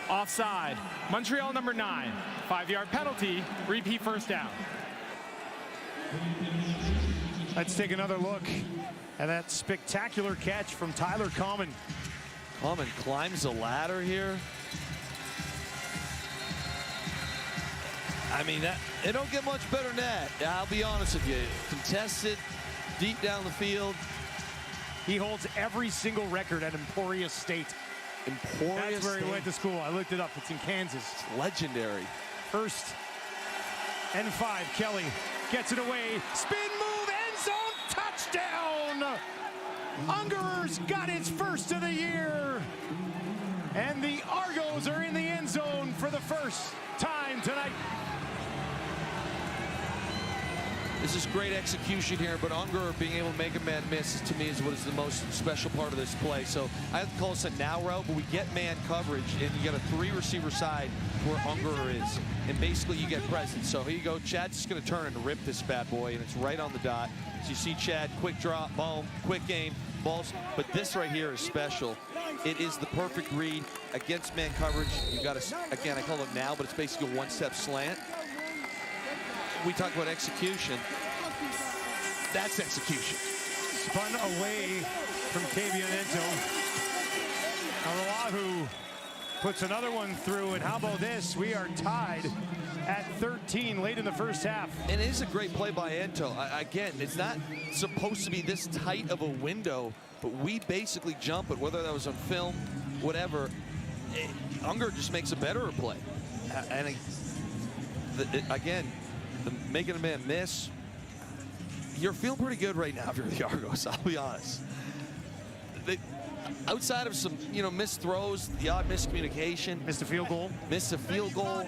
Offside. Montreal number 9. 5-yard penalty. Repeat first down. Let's take another look at that spectacular catch from Tyler Common. Common climbs the ladder here. I mean, it don't get much better than that. I'll be honest with you. Contested, deep down the field. He holds every single record at Emporia State. Emporia That's where he went to school. I looked it up. It's in Kansas. It's legendary. First and 5. Kelly gets it away. Spin move, end zone, touchdown! Ungerer's got his first of the year. And the Argos are in the end zone for the first time tonight. This is great execution here, but Ungerer being able to make a man miss, to me, is what is the most special part of this play. So I have to call this a now route, but we get man coverage, and you got a 3-receiver side where Ungerer is, and basically you get presence. So here you go. Chad's just going to turn and rip this bad boy, and it's right on the dot. So you see Chad, quick drop, boom, quick game, balls. But this right here is special. It is the perfect read against man coverage. You got to, again, I call it now, but it's basically a one-step slant. We talk about execution. That's execution. Spun away from Kavianento. Oahu puts another one through, and how about this? We are tied at 13 late in the first half. And it is a great play by Ento. Again, it's not supposed to be this tight of a window, but we basically jump it, whether that was on film, whatever. Unger just makes a better play. And again, making a man miss, you're feeling pretty good right now if you're the Argos, I'll be honest. Outside of some, missed throws, the odd miscommunication. Missed a field goal. Missed a field goal.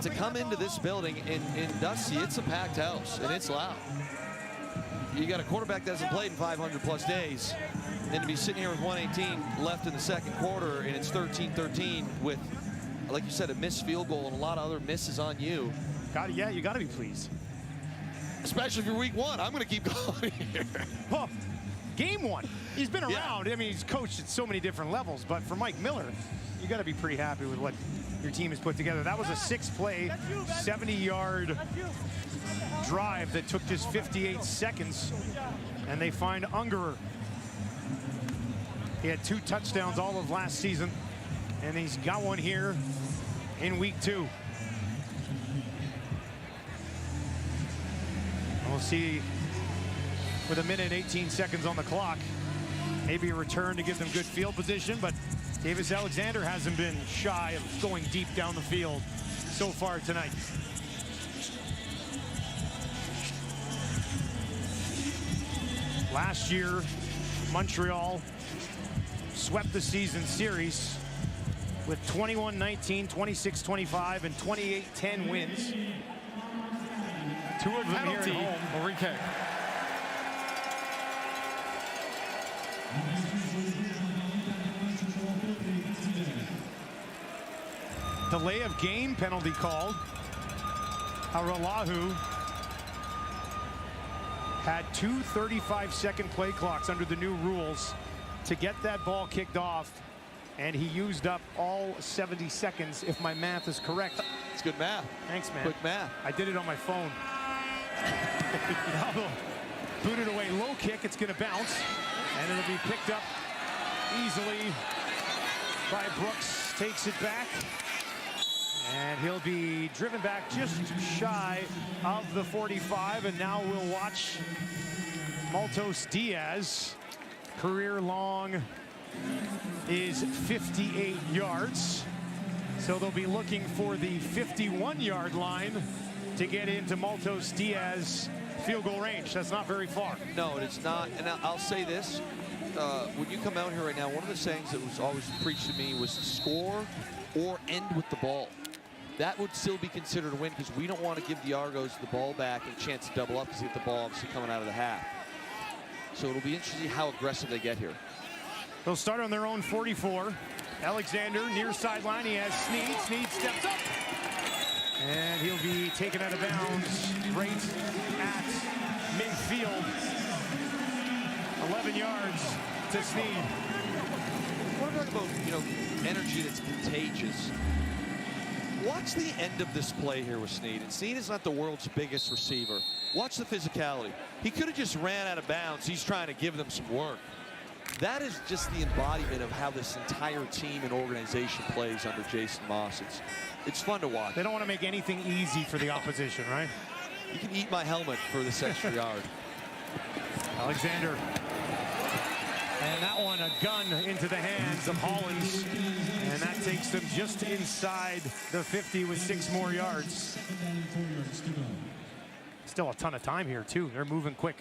To come into this building in Dusty, it's a packed house, and it's loud. You got a quarterback that hasn't played in 500-plus days, and to be sitting here with 1:18 left in the second quarter, and it's 13-13 with, like you said, a missed field goal and a lot of other misses on you. Yeah, you got to be pleased. Especially if you're week 1. I'm going to keep going here. Well, game 1. He's been around. Yeah. I mean, he's coached at so many different levels. But for Mike Miller, you got to be pretty happy with what your team has put together. That was a 6-play, 70-yard drive that took just 58 seconds. And they find Ungerer. He had 2 touchdowns all of last season. And he's got one here in week 2. We'll see with 1:18 seconds on the clock. Maybe a return to give them good field position, but Davis Alexander hasn't been shy of going deep down the field so far tonight. Last year, Montreal swept the season series with 21-19, 26-25, and 28-10 wins. 2 of them Penalty. here at home. Enrique. Delay of game penalty called. Araujo had 2 35-second play clocks under the new rules to get that ball kicked off, and he used up all 70 seconds, if my math is correct. It's good math. Thanks, man. Quick math. I did it on my phone. Booted away, low kick, it's gonna bounce, and it'll be picked up easily by Brooks. Takes it back, and he'll be driven back just shy of the 45, and now we'll watch Maltos Diaz, career-long is 58 yards. So they'll be looking for the 51-yard line to get into Maltos Diaz field goal range. That's not very far. No, it's not. And I'll say this. When you come out here right now, one of the sayings that was always preached to me was score or end with the ball. That would still be considered a win because we don't want to give the Argos the ball back and a chance to double up because they get the ball obviously coming out of the half. So it'll be interesting how aggressive they get here. They'll start on their own 44. Alexander near sideline. He has Sneed. Sneed steps up. And he'll be taken out of bounds right at midfield. 11 yards to Sneed. I want to talk about, you know, energy that's contagious. Watch the end of this play here with Sneed. And Sneed is not the world's biggest receiver. Watch the physicality. He could have just ran out of bounds. He's trying to give them some work. That is just the embodiment of how this entire team and organization plays under Jason Moss. It's fun to watch. They don't want to make anything easy for the opposition, right? You can eat my helmet for this extra yard. Alexander. And that one, a gun into the hands of Hollins. And that takes them just inside the 50 with 6 more yards. Still a ton of time here, too. They're moving quick.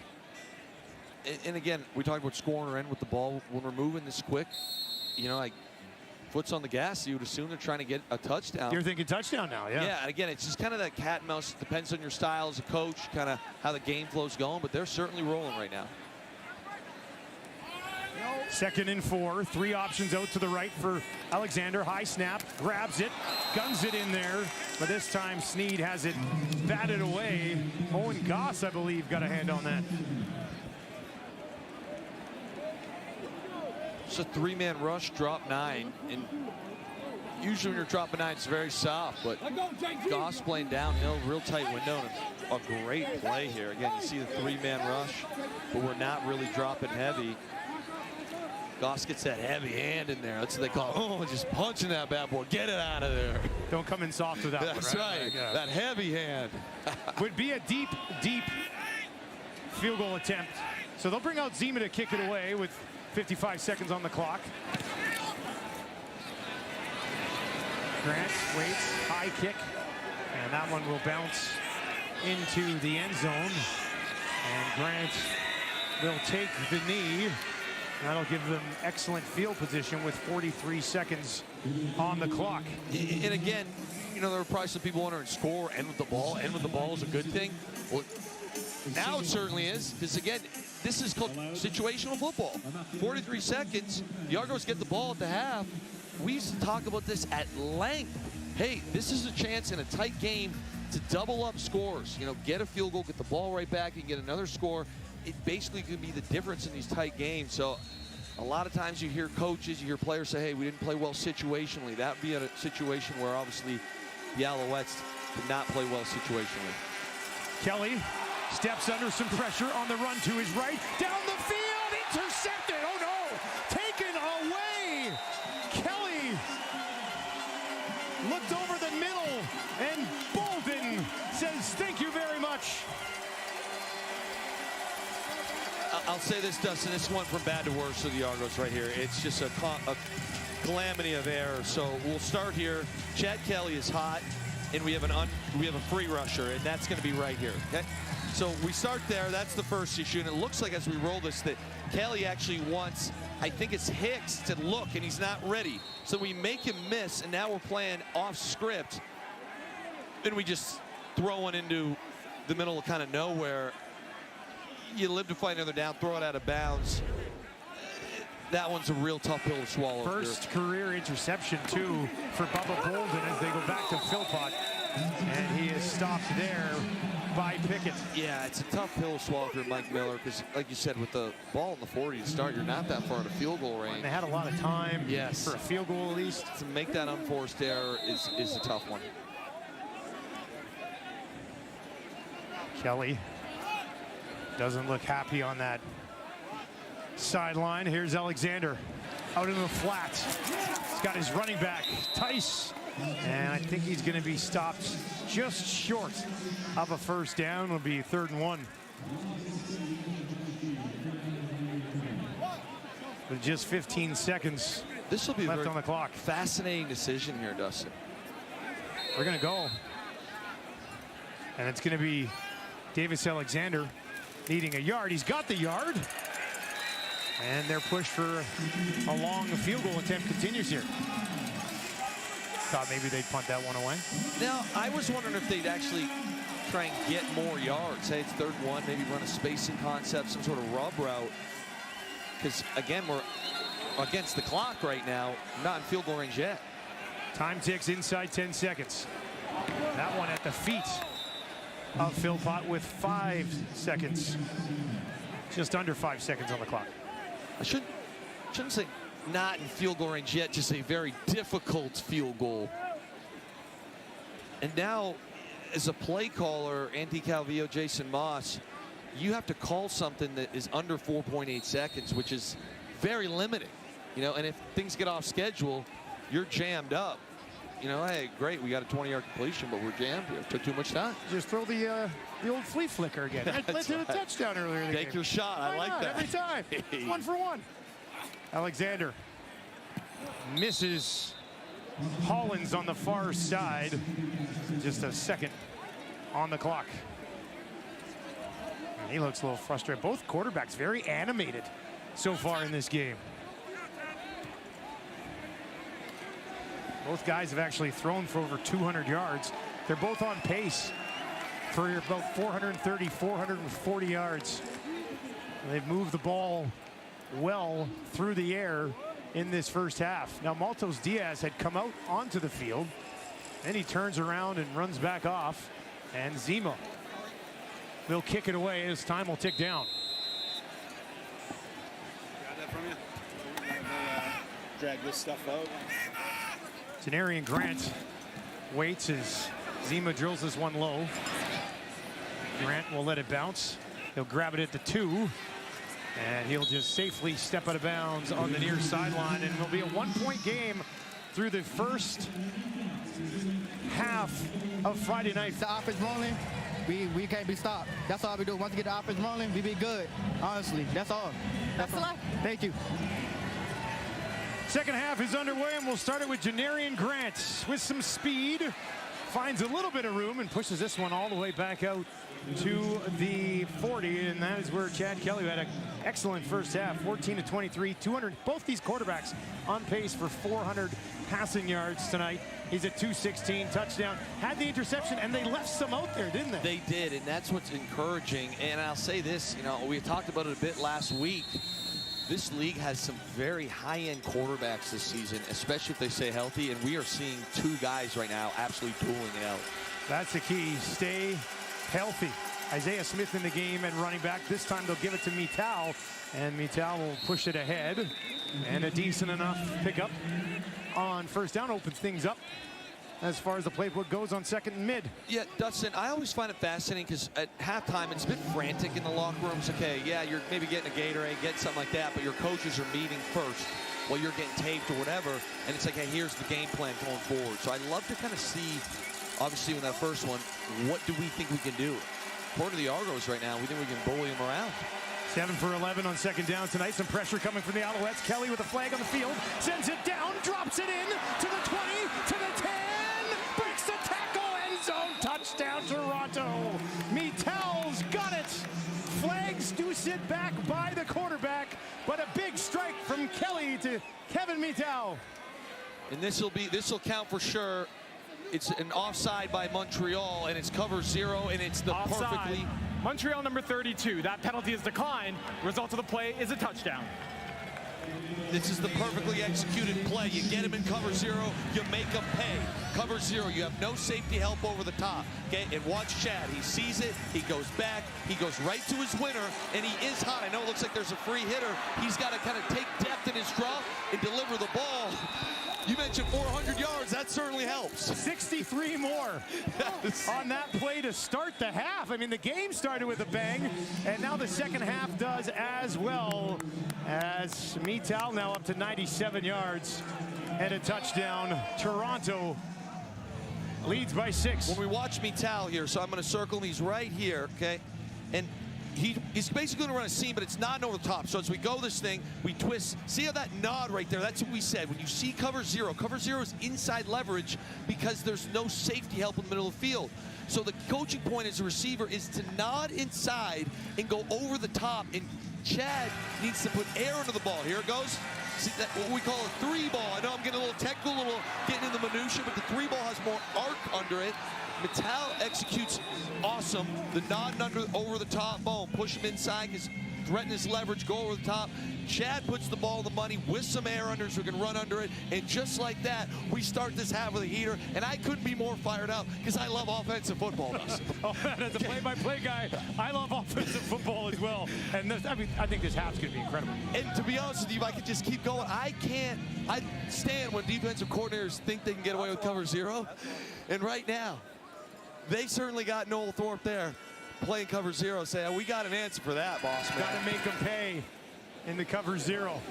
And again, we talked about scoring or end with the ball. When we're moving this quick, you know, like foot's on the gas, you would assume they're trying to get a touchdown. You're thinking touchdown now, yeah. Yeah, and again, it's just kind of that cat and mouse. It depends on your style as a coach, kind of how the game flow's going, but they're certainly rolling right now. 2nd and 4, 3 options out to the right for Alexander. High snap, grabs it, guns it in there, but this time Sneed has it batted away. Owen Goss, I believe, got a hand on that. It's a 3-man rush, drop 9, and usually when you're dropping 9, it's very soft, but Goss playing downhill, real tight window, and a great play here. Again, you see the 3-man rush, but we're not really dropping heavy. Goss gets that heavy hand in there. That's what they call, just punching that bad boy. Get it out of there. Don't come in soft with that one, right? That's right, that heavy hand. Would be a deep, deep field goal attempt. So they'll bring out Zima to kick it away with 55 seconds on the clock. Grant waits, high kick, and that one will bounce into the end zone. And Grant will take the knee. That'll give them excellent field position with 43 seconds on the clock. And again, you know, there were probably some people wondering, score, end with the ball. End with the ball is a good thing. Well, now it certainly is, because again, this is called situational football. 43 seconds, the Argos get the ball at the half. We used to talk about this at length. Hey, this is a chance in a tight game to double up scores. You know, get a field goal, get the ball right back, and get another score. It basically could be the difference in these tight games. So a lot of times you hear coaches, you hear players say, hey, we didn't play well situationally. That would be a situation where obviously the Alouettes did not play well situationally. Kelly steps under some pressure on the run to his right. Down the field, intercepted. Oh no, taken away. Kelly looked over the middle and Bolden says, thank you very much. I'll say this, Dustin, this is one from bad to worse for the Argos right here. It's just a calamity of error. So we'll start here. Chad Kelly is hot, and we have a free rusher, and that's going to be right here. Okay? So we start there. That's the first issue, and it looks like as we roll this that Kelly actually wants, I think it's Hicks, to look, and he's not ready. So we make him miss, and now we're playing off script, and we just throw one into the middle of kind of nowhere. You live to fight another down, throw it out of bounds. That one's a real tough pill to swallow. First career interception, too, for Bubba Bolden as they go back to Philpott. And he is stopped there by Pickett. Yeah, it's a tough pill to swallow for Mike Miller because, like you said, with the ball in the 40 to start, you're not that far in a field goal range. And they had a lot of time for a field goal at least. To make that unforced error is a tough one. Kelly doesn't look happy on that sideline. Here's Alexander out in the flat. He's got his running back, Tice. And I think he's going to be stopped just short of a first down. It'll be 3rd and 1. with just 15 seconds This will be left on the clock. Fascinating decision here, Dustin. We're going to go. And it's going to be Davis Alexander needing a yard. He's got the yard. And their push for a long field goal attempt continues here. Thought maybe they'd punt that one away. Now, I was wondering if they'd actually try and get more yards. Say it's 3rd and 1, maybe run a spacing concept, some sort of rub route. Because, again, we're against the clock right now, not in field goal range yet. Time ticks inside 10 seconds. That one at the feet of Philpott with 5 seconds. Just under 5 seconds on the clock. I shouldn't say not in field goal range yet, just a very difficult field goal. And now, as a play caller, Andy Calvillo, Jason Moss, you have to call something that is under 4.8 seconds, which is very limiting. You know, and if things get off schedule, you're jammed up. You know, hey, great, we got a 20-yard completion, but we're jammed here. It took too much time. Just throw the old flea flicker again. I led to the touchdown earlier in the game. Take your shot. I like that. Every time. 1 for 1. Alexander misses Hollins on the far side. Just a second on the clock. And he looks a little frustrated. Both quarterbacks very animated so far in this game. Both guys have actually thrown for over 200 yards. They're both on pace for about 430, 440 yards. They've moved the ball well through the air in this first half. Now, Maltos Diaz had come out onto the field, and he turns around and runs back off, and Zima will kick it away as time will tick down. Got that from you? Drag this stuff out. Janarian Grant waits as Zima drills this one low. Grant will let it bounce. He'll grab it at the 2. And he'll just safely step out of bounds on the near sideline. And it'll be a 1-point game through the first half of Friday night. The offense rolling, we can't be stopped. That's all we do. Once we get the offense rolling, we be good. Honestly, that's all. That's all. Thank you. Second half is underway, and we'll start it with Janarian Grant with some speed. Finds a little bit of room and pushes this one all the way back out to the 40, and that is where Chad Kelly had an excellent first half. 14 to 23, 200. Both these quarterbacks on pace for 400 passing yards tonight. He's at 216, touchdown. Had the interception, and they left some out there, didn't they? They did, and that's what's encouraging. And I'll say this, you know, we talked about it a bit last week. This league has some very high-end quarterbacks this season, especially if they stay healthy, and we are seeing 2 guys right now absolutely dueling it out. That's the key. Stay healthy. Isaiah Smith in the game and running back. This time they'll give it to Mittal, and Mittal will push it ahead. And a decent enough pickup on first down opens things up as far as the playbook goes on second and mid. Yeah, Dustin, I always find it fascinating because at halftime it's a bit frantic in the locker rooms. Okay, yeah, you're maybe getting a Gatorade, getting something like that, but your coaches are meeting first while you're getting taped or whatever, and it's like, hey, here's the game plan going forward. So I'd love to kind of see, obviously, in that first one, what do we think we can do? According to the Argos right now, we think we can bully them around. 7 for 11 on second down tonight. Some pressure coming from the Alouettes. Kelly with a flag on the field, sends it down, drops it in to the 20, to the 10, breaks the tackle, end zone, touchdown Toronto. Mittal's got it. Flags do sit back by the quarterback, but a big strike from Kelly to Kevin Mittal. And this will count for sure. It's an offside by Montreal, and it's cover 0, and it's the Offside. perfectly. Montreal number 32. That penalty is declined. Result of the play is a touchdown. This is the perfectly executed play. You get him in cover 0, you make him pay. Cover 0, you have no safety help over the top. Okay, and watch Chad. He sees it, he goes back, he goes right to his winner, and he is hot. I know it looks like there's a free hitter. He's got to kind of take depth in his drop and deliver the ball. You mentioned 400 yards. That certainly helps. 63 more on that play to start the half. I mean, the game started with a bang, and now the second half does as well, as Mittal now up to 97 yards and a touchdown. Toronto leads by 6. When we watch Mittal here, so I'm going to circle him. He's right here, okay? And he's basically going to run a seam, but it's not over the top. So as we go this thing, we twist. See how that nod right there? That's what we said. When you see cover zero is inside leverage because there's no safety help in the middle of the field. So the coaching point as a receiver is to nod inside and go over the top. And Chad needs to put air into the ball. Here it goes. See, that what we call a 3-ball. I know I'm getting a little technical, getting into the minutia, but the 3-ball has more arc under it. Metal executes awesome. The nod over the top, boom, push him inside, threaten his leverage, go over the top. Chad puts the ball in the money with some air under so we can run under it. And just like that, we start this half with a heater. And I couldn't be more fired up because I love offensive football. Oh, as a play-by-play guy, I love offensive football as well. And this, I think this half's going to be incredible. And to be honest with you, if I could just keep going, I stand when defensive coordinators think they can get away with cover zero. And right now, they certainly got Noel Thorpe there playing cover zero, saying, we got an answer for that, boss man. Got to make them pay in the cover zero.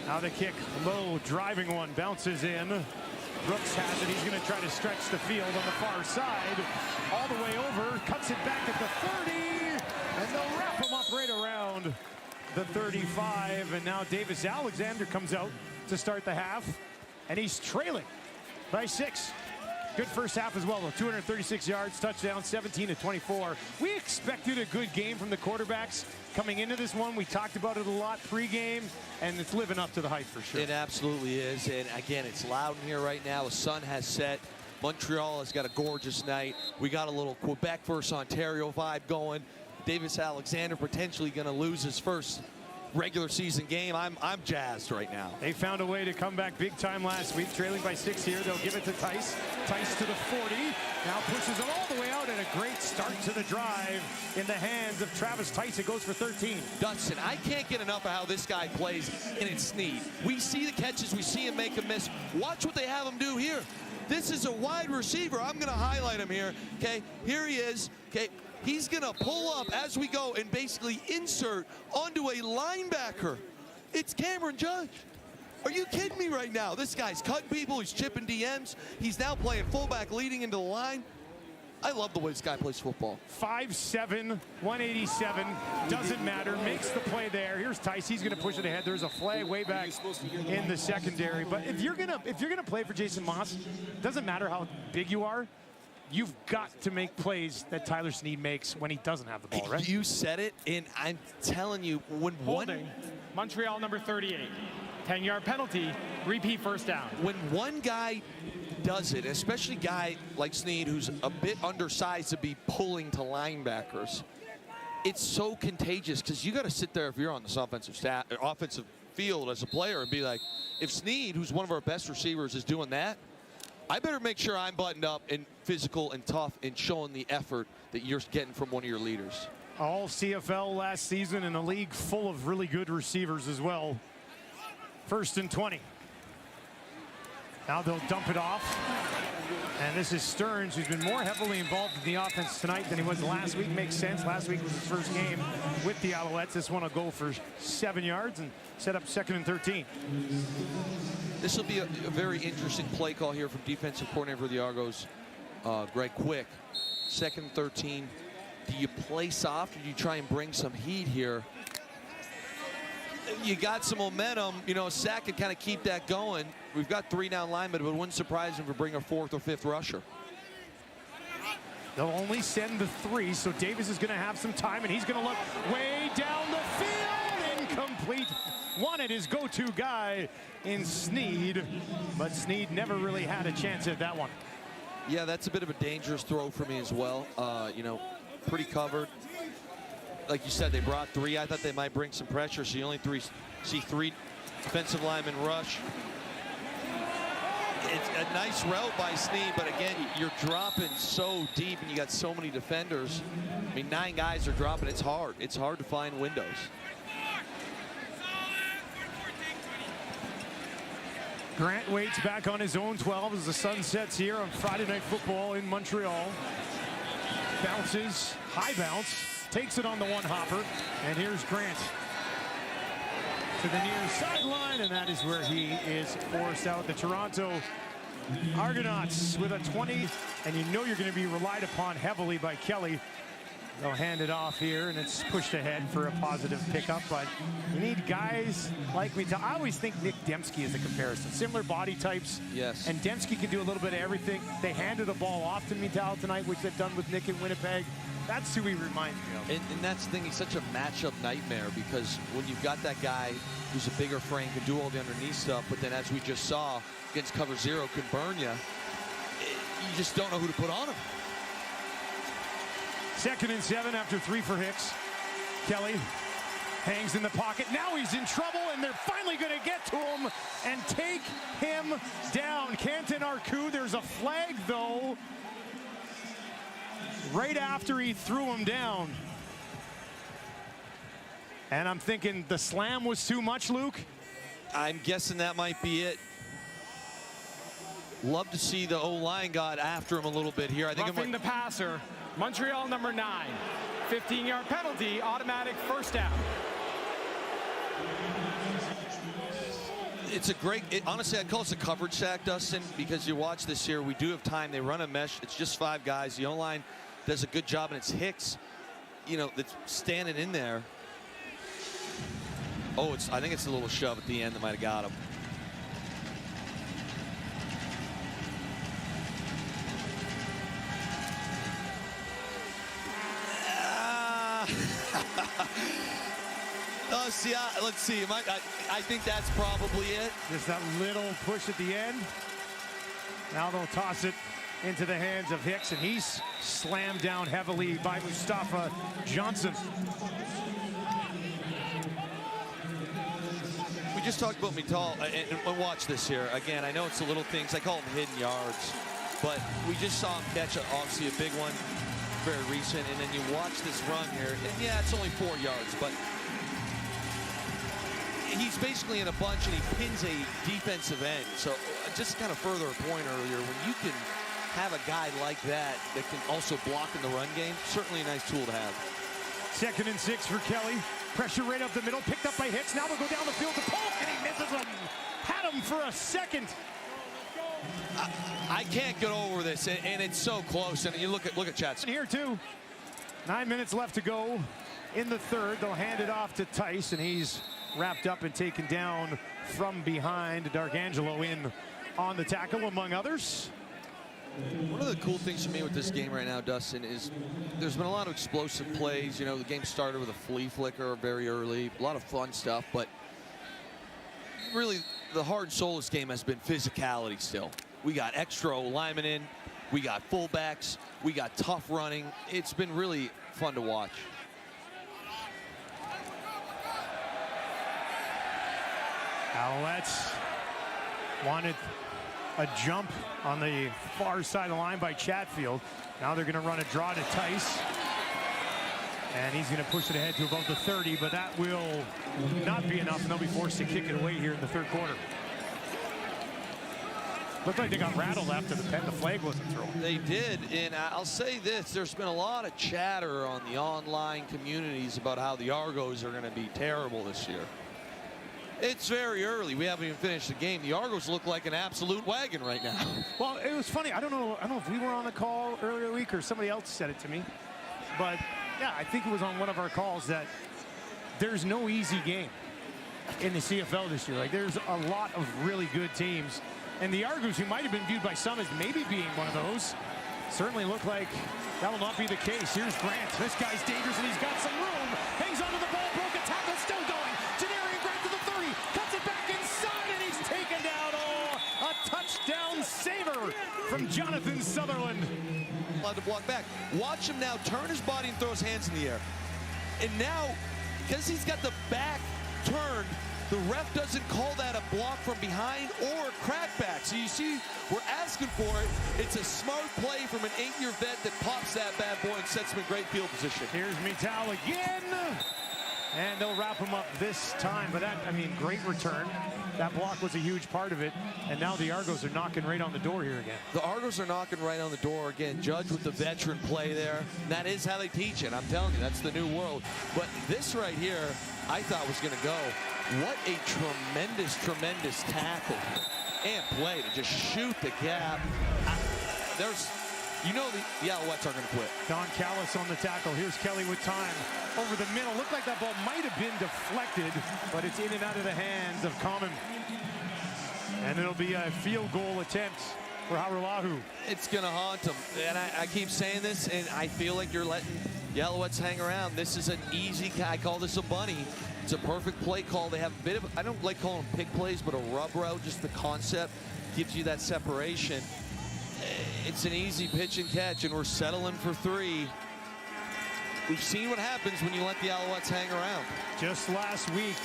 Now the kick, low, driving one, bounces in. Brooks has it. He's going to try to stretch the field on the far side. All the way over, cuts it back at the 30, and they'll wrap him up right around the 35. And now Davis Alexander comes out to start the half, and he's trailing by 6. Good first half as well, though. 236 yards, touchdown, 17-24. We expected a good game from the quarterbacks coming into this one. We talked about it a lot pregame, and it's living up to the hype for sure. It absolutely is, and again, it's loud in here right now. The sun has set. Montreal has got a gorgeous night. We got a little Quebec versus Ontario vibe going. Davis Alexander potentially going to lose his first regular season game. I'm jazzed right now. They found a way to come back big time last week, trailing by 6 here. They'll give it to Tice. Tice to the 40. Now pushes it all the way out, and a great start to the drive in the hands of Travis Tice. It goes for 13. Dustin, I can't get enough of how this guy plays, and it's Sneed. We see the catches, we see him make a miss. Watch what they have him do here. This is a wide receiver. I'm going to highlight him here. Okay, here he is. Okay. He's going to pull up as we go and basically insert onto a linebacker. It's Cameron Judge. Are you kidding me right now? This guy's cutting people. He's chipping DMs. He's now playing fullback leading into the line. I love the way this guy plays football. 5'7", 187, doesn't matter, makes the play there. Here's Tice, he's gonna push it ahead. There's a flag way back in the secondary. But if you're gonna play for Jason Moss, it doesn't matter how big you are, you've got to make plays that Tyler Sneed makes when he doesn't have the ball, right? You said it, and I'm telling you, when Holding, Montreal number 38. 10-yard penalty, repeat first down. When one guy does it, especially a guy like Sneed, who's a bit undersized to be pulling to linebackers, it's so contagious because you got to sit there if you're on this offensive field as a player and be like, if Sneed, who's one of our best receivers, is doing that, I better make sure I'm buttoned up and physical and tough and showing the effort that you're getting from one of your leaders. All CFL last season in a league full of really good receivers as well. 1st and 20. Now they'll dump it off. And this is Stearns, who's been more heavily involved in the offense tonight than he was last week. Makes sense. Last week was his first game with the Alouettes. This one will go for 7 yards and set up 2nd and 13. This will be a very interesting play call here from defensive coordinator for the Argos, Greg Quick. 2nd and 13. Do you play soft or do you try and bring some heat here? You got some momentum, you know, Sack could kind of keep that going. We've got 3 down linemen, but it wouldn't surprise him to bring a 4th or 5th rusher. They'll only send the 3, so Davis is going to have some time, and he's going to look way down the field. Incomplete. Wanted his go-to guy in Sneed, but Sneed never really had a chance at that one. Yeah, that's a bit of a dangerous throw for me as well. You know, pretty covered. Like you said, they brought 3. I thought they might bring some pressure, so you only see 3 defensive linemen rush. It's a nice route by Sneed, but again, you're dropping so deep and you got so many defenders. I mean, 9 guys are dropping. It's hard. It's hard to find windows. Grant waits back on his own 12 as the sun sets here on Friday Night Football in Montreal. Bounces, high bounce, takes it on the one hopper, and here's Grant to the near sideline, and that is where he is forced out. The Toronto Argonauts with a 20, and you know you're going to be relied upon heavily by Kelly. They'll hand it off here, and it's pushed ahead for a positive pickup. But you need guys like Montreal. I always think Nick Dembski is a comparison. Similar body types. Yes. And Dembski can do a little bit of everything. They handed the ball off to Montreal tonight, which they've done with Nick in Winnipeg. That's who he reminds me of. And that's the thing, he's such a matchup nightmare, because when you've got that guy who's a bigger frame, can do all the underneath stuff, but then as we just saw, against cover zero, can burn you. You just don't know who to put on him. 2nd and 7 after 3 for Hicks. Kelly hangs in the pocket. Now he's in trouble, and they're finally going to get to him and take him down. Canton Arcu, there's a flag, though, right after he threw him down. And I'm thinking the slam was too much, Luke? I'm guessing that might be it. Love to see the O-line got after him a little bit here. I think Roughing the passer. Montreal number 9. 15-yard penalty, automatic first down. It's a great, honestly, I'd call this a coverage sack, Dustin, because you watch this here, we do have time. They run a mesh. It's just 5 guys. The O-line does a good job, and it's Hicks, you know, that's standing in there. Oh, I think it's a little shove at the end that might have got him. Oh, see, let's see. I think that's probably it. Just that little push at the end. Now they'll toss it into the hands of Hicks, and he's slammed down heavily by Mustafa Johnson. We just talked about Montreal, and watch this here. Again, I know it's the little things. I call them hidden yards, but we just saw him catch, obviously, a big one, very recent, and then you watch this run here, and yeah, it's only 4 yards, but he's basically in a bunch, and he pins a defensive end. So just kind of further a point earlier, when you can have a guy like that that can also block in the run game, certainly a nice tool to have. 2nd and 6 for Kelly. Pressure right up the middle, picked up by Hicks. Now they'll go down the field to Polk, and he misses him. Had him for a second. I can't get over this, and it's so close. And you look at Chats. Here too. 9 minutes left to go in the 3rd. They'll hand it off to Tice, and he's wrapped up and taken down from behind. D'Arcangelo in on the tackle, among others. One of the cool things for me with this game right now, Dustin, is there's been a lot of explosive plays. You know, the game started with a flea flicker very early, a lot of fun stuff, but really the heart and soul of this game has been physicality still. We got extra linemen in, we got fullbacks, we got tough running. It's been really fun to watch. Alouettes wanted a jump on the far side of the line by Chatfield. Now they're going to run a draw to Tice. And he's going to push it ahead to about the 30, but that will not be enough, and they'll be forced to kick it away here in the 3rd quarter. Looked like they got rattled after the flag wasn't thrown. They did, and I'll say this, there's been a lot of chatter on the online communities about how the Argos are going to be terrible this year. It's very early. We haven't even finished the game. The Argos look like an absolute wagon right now. Well, it was funny. I don't know if we were on the call earlier in the week or somebody else said it to me. But, yeah, I think it was on one of our calls that there's no easy game in the CFL this year. Like, there's a lot of really good teams. And the Argos, who might have been viewed by some as maybe being one of those, certainly look like that will not be the case. Here's Grant. This guy's dangerous, and he's got some room. Hangs onto the ball. Broken tackle. Still going. Cuts it back inside, and he's taken down. Oh, a touchdown saver from Jonathan Sutherland. Allowed to block back. Watch him now turn his body and throw his hands in the air. And now, because he's got the back turned, the ref doesn't call that a block from behind or a crackback. So you see, we're asking for it. It's a smart play from an 8-year vet that pops that bad boy and sets him in great field position. Here's Mittal again. And they'll wrap him up this time. But that, I mean, great return. That block was a huge part of it. And now the Argos are knocking right on the door here again. The Argos are knocking right on the door again. Judge with the veteran play there. That is how they teach it. I'm telling you, that's the new world. But this right here, I thought was going to go. What a tremendous, tremendous tackle and play to just shoot the gap. You know the Alouettes aren't going to quit. Don Callis on the tackle. Here's Kelly with time. Over the middle. Looked like that ball might have been deflected, but it's in and out of the hands of Common. And it'll be a field goal attempt for Haralahu. It's going to haunt them. And I keep saying this, and I feel like you're letting the Alouettes hang around. This is an easy, I call this a bunny. It's a perfect play call. They have a bit of, I don't like calling them pick plays, but a rub route, just the concept gives you that separation. It's an easy pitch and catch, and we're settling for 3. We've seen what happens when you let the Alouettes hang around. Just last week,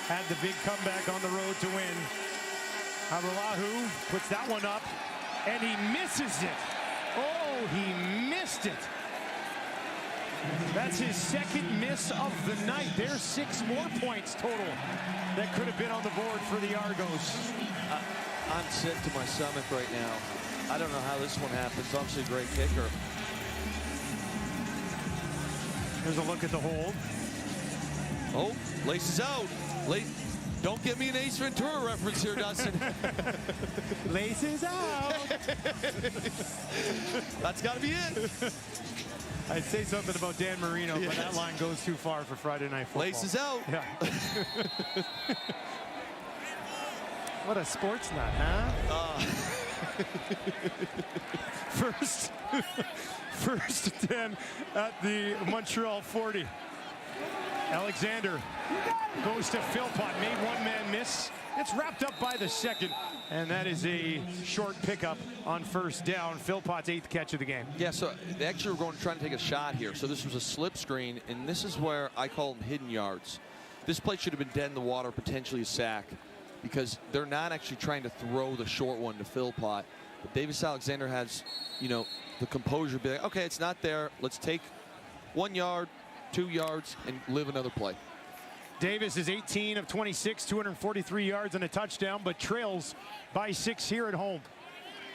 had the big comeback on the road to win. Haralahu puts that one up, and he misses it. Oh, he missed it. That's his second miss of the night. There's 6 more points total that could have been on the board for the Argos. I'm sick to my stomach right now. I don't know how this one happens. Obviously a great kicker. Here's a look at the hold. Oh, laces out. Don't give me an Ace Ventura reference here, Dustin. Laces out. That's got to be it. I'd say something about Dan Marino, but that line goes too far for Friday Night Football. Laces out. Yeah. What a sports nut, huh? First 10 at the Montreal 40. Alexander goes to Philpott, made one man miss. It's wrapped up by the second, and that is a short pickup on first down. Philpott's 8th catch of the game. Yeah, so they actually were trying to take a shot here. So this was a slip screen, and this is where I call them hidden yards. This play should have been dead in the water, potentially a sack, because they're not actually trying to throw the short one to Philpott. But Davis Alexander has, you know, the composure to be like, okay, it's not there. Let's take 1 yard, 2 yards, and live another play. Davis is 18 of 26, 243 yards and a touchdown, but trails by 6 here at home.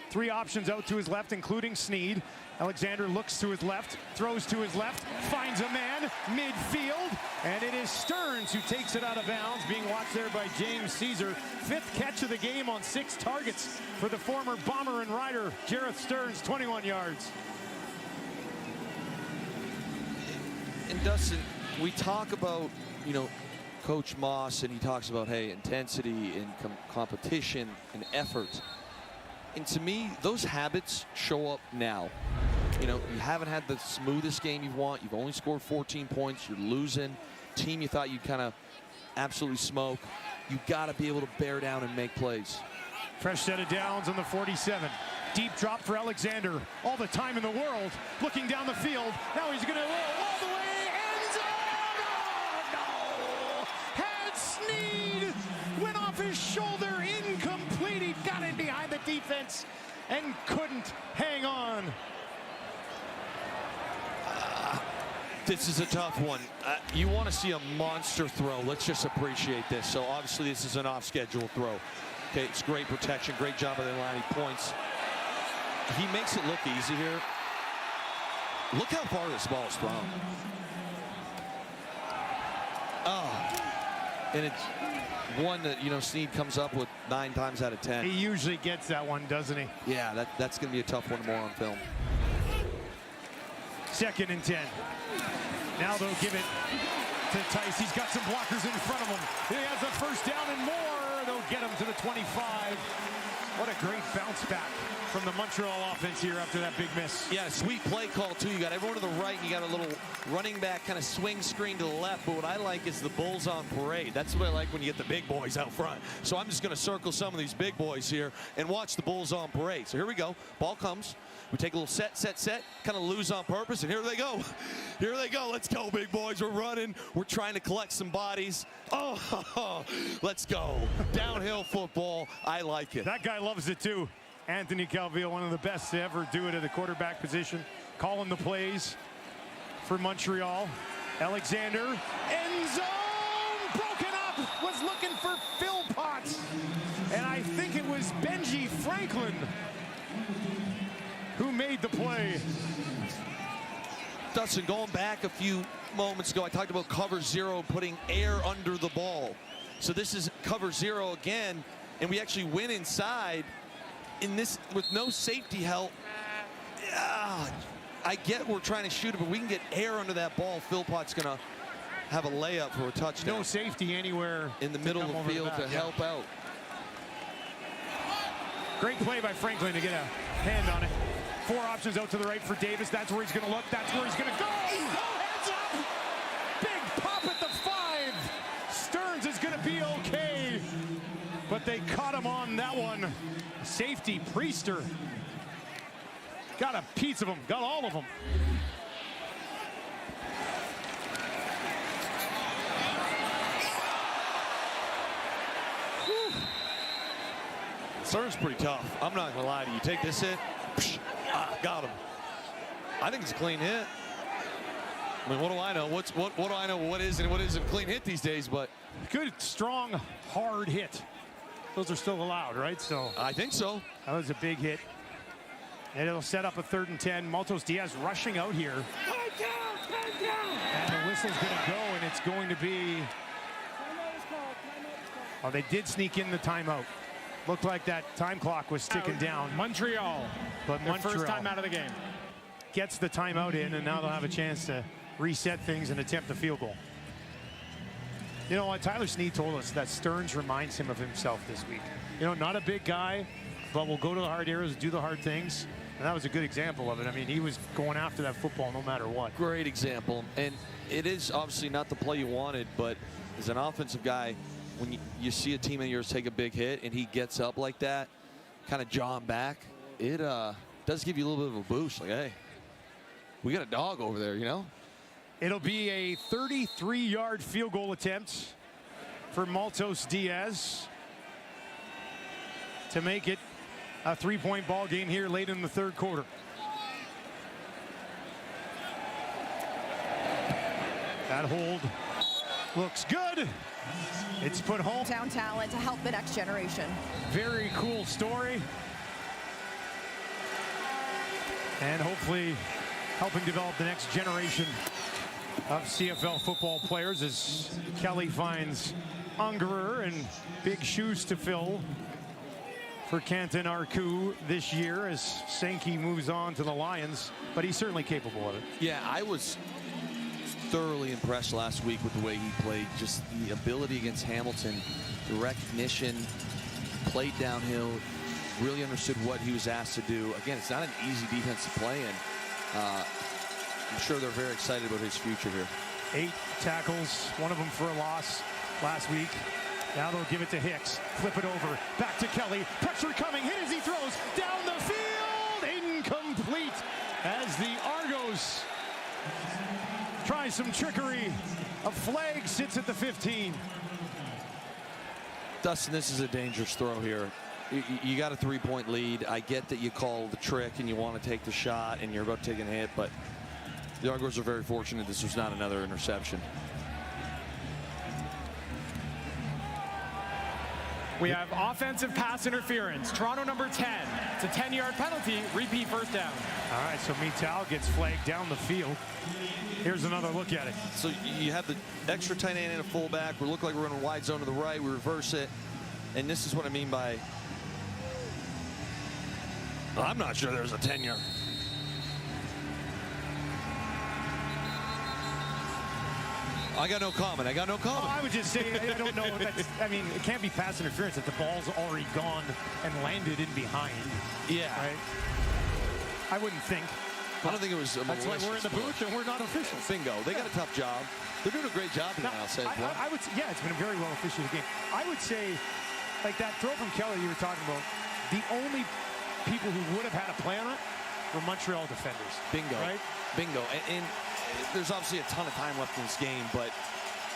3 options out to his left, including Sneed. Alexander looks to his left, throws to his left, finds a man midfield, and it is Stearns who takes it out of bounds, being watched there by James Caesar. 5th catch of the game on 6 targets for the former Bomber and Rider, Jareth Stearns, 21 yards. And Dustin, we talk about, you know, Coach Moss, and he talks about, hey, intensity and competition and effort. And to me, those habits show up now. You know, you haven't had the smoothest game you want. You've only scored 14 points. You're losing. Team you thought you'd kind of absolutely smoke. You got to be able to bear down and make plays. Fresh set of downs on the 47. Deep drop for Alexander. All the time in the world. Looking down the field. Now he's going to roll all the way. End zone! Oh, no! Had Sneed. Went off his shoulder. Incomplete. He got it behind the defense and couldn't hang on. This is a tough one. You want to see a monster throw. Let's just appreciate this. So obviously this is an off-schedule throw. Okay, it's great protection. Great job of the line. He points. He makes it look easy here. Look how far this ball is thrown. Oh, and it's one that, you know, Sneed comes up with 9 times out of 10. He usually gets that one, doesn't he? Yeah, that's going to be a tough one more on film. 2nd and 10. Now they'll give it to Tice. He's got some blockers in front of him. He has a first down and more. They'll get him to the 25. What a great bounce back from the Montreal offense here after that big miss. Yeah, sweet play call, too. You got everyone to the right, and you got a little running back kind of swing screen to the left. But what I like is the Bulls on parade. That's what I like when you get the big boys out front. So I'm just going to circle some of these big boys here and watch the Bulls on parade. So here we go. Ball comes. We take a little set, kind of lose on purpose, and here they go. Here they go. Let's go, big boys. We're running. We're trying to collect some bodies. Oh, let's go. Downhill football. I like it. That guy loves it, too. Anthony Calvillo, one of the best to ever do it at the quarterback position. Calling the plays for Montreal. Alexander, end zone, broken up, was looking for Philpott. And I think it was Benji Franklin who made the play. Dustin, going back a few moments ago, I talked about cover 0, putting air under the ball. So this is cover 0 again, and we actually win inside. In this, with no safety help, I get we're trying to shoot it, but we can get air under that ball. Philpott's going to have a layup for a touchdown. No safety anywhere in the middle of the field to help out. Great play by Franklin to get a hand on it. 4 options out to the right for Davis. That's where he's going to look. That's where he's going to go. Oh, hands up! Big pop at the 5. Stearns is going to be okay, but they caught him on that one. Safety, Priester. Got a piece of them. Got all of them. Stearns pretty tough. I'm not gonna lie to you. Take this hit. Got him. I think it's a clean hit. I mean, what do I know? What do I know? What is and what isn't a clean hit these days? But good, strong, hard hit. Those are still allowed, right? So I think so. That was a big hit. And it'll set up a 3rd and 10. Maltos Diaz rushing out here. And the whistle's going to go, and it's going to be... Oh, they did sneak in the timeout. Looked like that time clock was ticking down. Montreal. But their Montreal first time out of the game. Gets the timeout in, and now they'll have a chance to reset things and attempt the field goal. You know what? Tyler Snead told us that Stearns reminds him of himself this week. You know, not a big guy, but will go to the hard areas, do the hard things. And that was a good example of it. I mean, he was going after that football no matter what. Great example. And it is obviously not the play you wanted, but as an offensive guy, when you see a team of yours take a big hit and he gets up like that, kind of jaw him back, it does give you a little bit of a boost. Like, hey, we got a dog over there, you know? It'll be a 33-yard field goal attempt for Maltos Diaz to make it a 3-point ball game here late in the 3rd quarter. That hold looks good. It's put home. Down talent to help the next generation. Very cool story. And hopefully helping develop the next generation of CFL football players as Kelly finds Ungerer and big shoes to fill for Canton Arku this year as Sankey moves on to the Lions, but he's certainly capable of it. Yeah, I was thoroughly impressed last week with the way he played. Just the ability against Hamilton, the recognition, played downhill, really understood what he was asked to do. Again, it's not an easy defense to play in. I'm sure they're very excited about his future here. 8 tackles, one of them for a loss last week. Now they'll give it to Hicks. Flip it over. Back to Kelly. Pressure coming. Hit as he throws. Down the field. Incomplete as the Argos try some trickery. A flag sits at the 15. Dustin, this is a dangerous throw here. You got a 3-point lead. I get that you call the trick and you want to take the shot and you're about to take a hit, but the Argos are very fortunate this was not another interception. We have offensive pass interference. Toronto number 10. It's a 10-yard penalty. Repeat first down. All right, so Mittal gets flagged down the field. Here's another look at it. So you have the extra tight end and a fullback. We look like we're in a wide zone to the right. We reverse it. And this is what I mean by, I'm not sure there's a 10-yard. I got no comment. Oh, I would just say, I don't know. I mean, it can't be pass interference if the ball's already gone and landed in behind. Yeah. Right? I wouldn't think. I don't think it was a That's why we're in the booth and we're not officials. Bingo. They got a tough job. They're doing a great job tonight, I'll say. I would, yeah, it's been a very well officiated game. I would say, like that throw from Kelly you were talking about, the only people who would have had a play on it were Montreal defenders. Bingo. Right? Bingo. And there's obviously a ton of time left in this game, but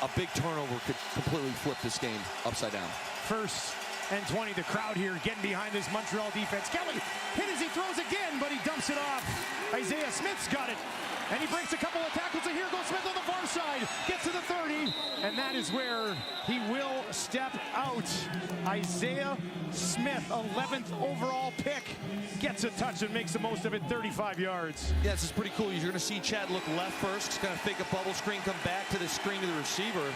a big turnover could completely flip this game upside down. 1st and 20. The crowd here getting behind this Montreal defense. Kelly hit as he throws again, but he dumps it off. Isaiah Smith's got it. And he breaks a couple of tackles. And here goes Smith on the far side. Gets to the 30. And that is where he will step out. Isaiah Smith, 11th overall pick, gets a touch and makes the most of it, 35 yards. Yeah, this is pretty cool. You're going to see Chad look left first. He's going to fake a bubble screen, come back to the screen to the receiver.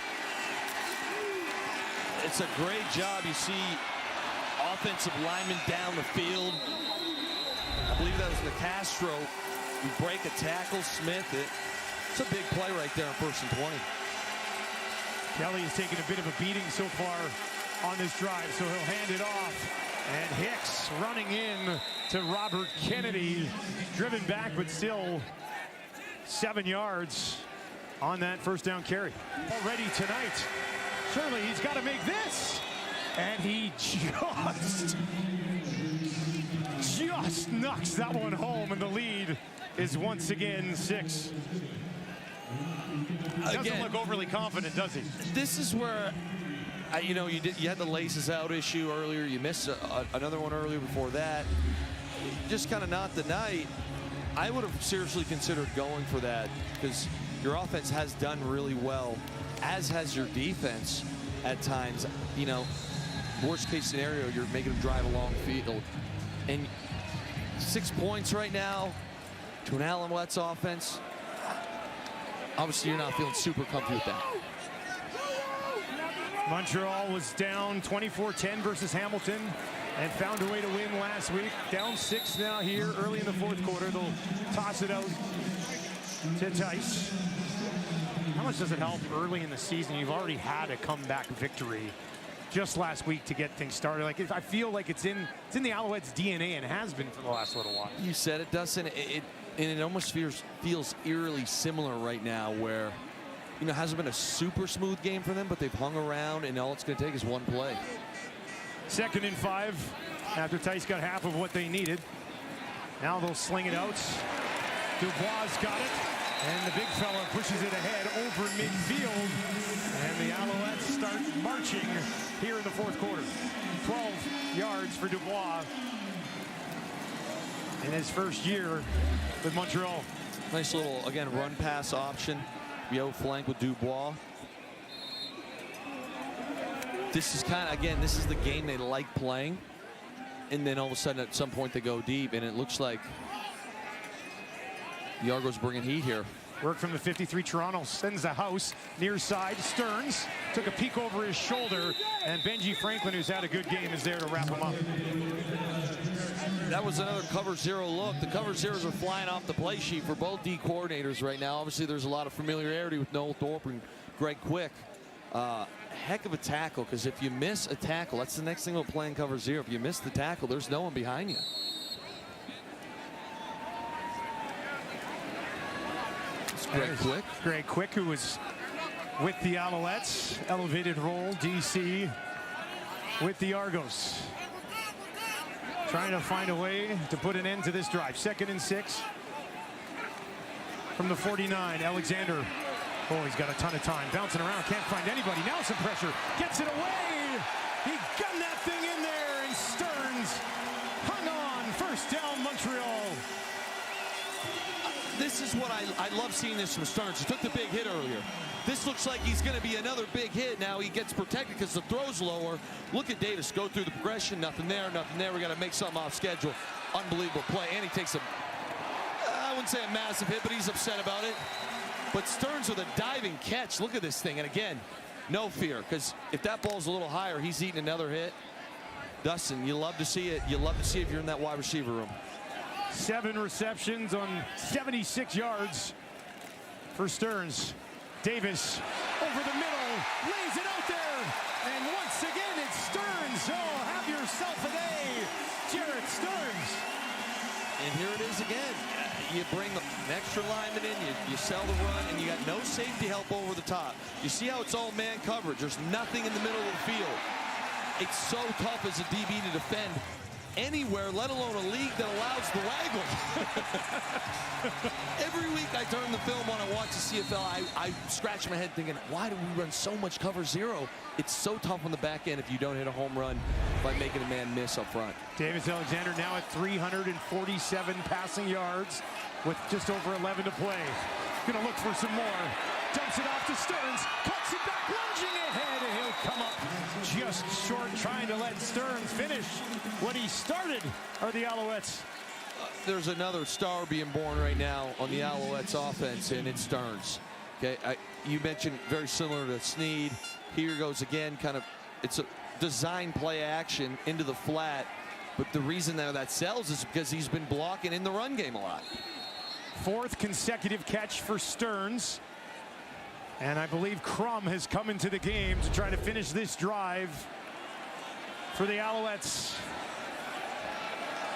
It's a great job. You see offensive linemen down the field. I believe that was Nicastro. We break a tackle, Smith it. It's a big play right there on 1st and 20. Kelly has taken a bit of a beating so far on this drive, so he'll hand it off. And Hicks running in to Robert Kennedy. Driven back, but still 7 yards on that first down carry. Already tonight, surely he's got to make this. And he just knocks that one home, and the lead is once again 6. Doesn't look overly confident, does he? This is where, you know, you had the laces out issue earlier. You missed another one earlier before that. Just kind of not the night. I would have seriously considered going for that because your offense has done really well, as has your defense at times. You know, worst case scenario, you're making them drive a long field. And 6 points right now to an Alouettes offense. Obviously, you're not feeling super comfy with that. Montreal was down 24-10 versus Hamilton and found a way to win last week. Down 6 now here early in the 4th quarter. They'll toss it out to Tice. How much does it help early in the season? You've already had a comeback victory just last week to get things started. Like, I feel like it's in the Alouettes' DNA and has been for the last little while. You said it, Dustin. It almost feels eerily similar right now, where, you know, it hasn't been a super smooth game for them, but they've hung around, and all it's going to take is one play. 2nd and 5 after Tice got half of what they needed. Now they'll sling it out. Dubois got it, and the big fella pushes it ahead over midfield, and the Alouettes start marching here in the 4th quarter. 12 yards for Dubois in his first year with Montreal. Nice little, again, run pass option. Yo flank with Dubois. This is kind of, again, this is the game they like playing. And then all of a sudden at some point they go deep, and it looks like the Argos bringing heat here. Work from the 53. Toronto sends the house near side. Stearns took a peek over his shoulder, and Benji Franklin, who's had a good game, is there to wrap him up. That was another cover 0 look. The cover 0s are flying off the play sheet for both D coordinators right now. Obviously, there's a lot of familiarity with Noel Thorpe and Greg Quick. Heck of a tackle, because if you miss a tackle, that's the next thing about playing cover 0. If you miss the tackle, there's no one behind you. It's Greg Quick. Greg Quick, who was with the Alouettes, elevated role, DC, with the Argos. Trying to find a way to put an end to this drive. 2nd and 6 from the 49. Alexander. Oh, he's got a ton of time. Bouncing around, can't find anybody. Now some pressure. Gets it away. He gunned that thing in there, and Stearns hung on. First down, Montreal. This is what I love seeing this from Stearns. He took the big hit earlier. This looks like he's going to be another big hit. Now he gets protected because the throw's lower. Look at Davis go through the progression. Nothing there, nothing there. We got to make something off schedule. Unbelievable play. And he takes I wouldn't say a massive hit, but he's upset about it. But Stearns with a diving catch. Look at this thing. And again, no fear, because if that ball's a little higher, he's eating another hit. Dustin, you love to see it. You love to see it if you're in that wide receiver room. 7 receptions on 76 yards for Stearns. Davis over the middle, lays it out there, and once again it's Stearns. Oh, have yourself a day, Jarrett Stearns. And here it is again. You bring an extra lineman in, you sell the run, and you got no safety help over the top. You see how it's all man coverage. There's nothing in the middle of the field. It's so tough as a DB to defend anywhere, let alone a league that allows the waggle. Every week I turn the film on and watch the CFL, I scratch my head thinking, why do we run so much cover 0? It's so tough on the back end if you don't hit a home run by making a man miss up front. Davis Alexander now at 347 passing yards with just over 11 to play. Gonna look for some more. Dumps it off to Stearns, cuts it back, lunging ahead, and he'll come up just short, trying to let Stearns finish what he started. Are the Alouettes? There's another star being born right now on the Alouettes offense, and it's Stearns. Okay, you mentioned very similar to Snead. Here goes again, kind of, it's a design play action into the flat. But the reason that sells is because he's been blocking in the run game a lot. 4th consecutive catch for Stearns. And I believe Crum has come into the game to try to finish this drive for the Alouettes.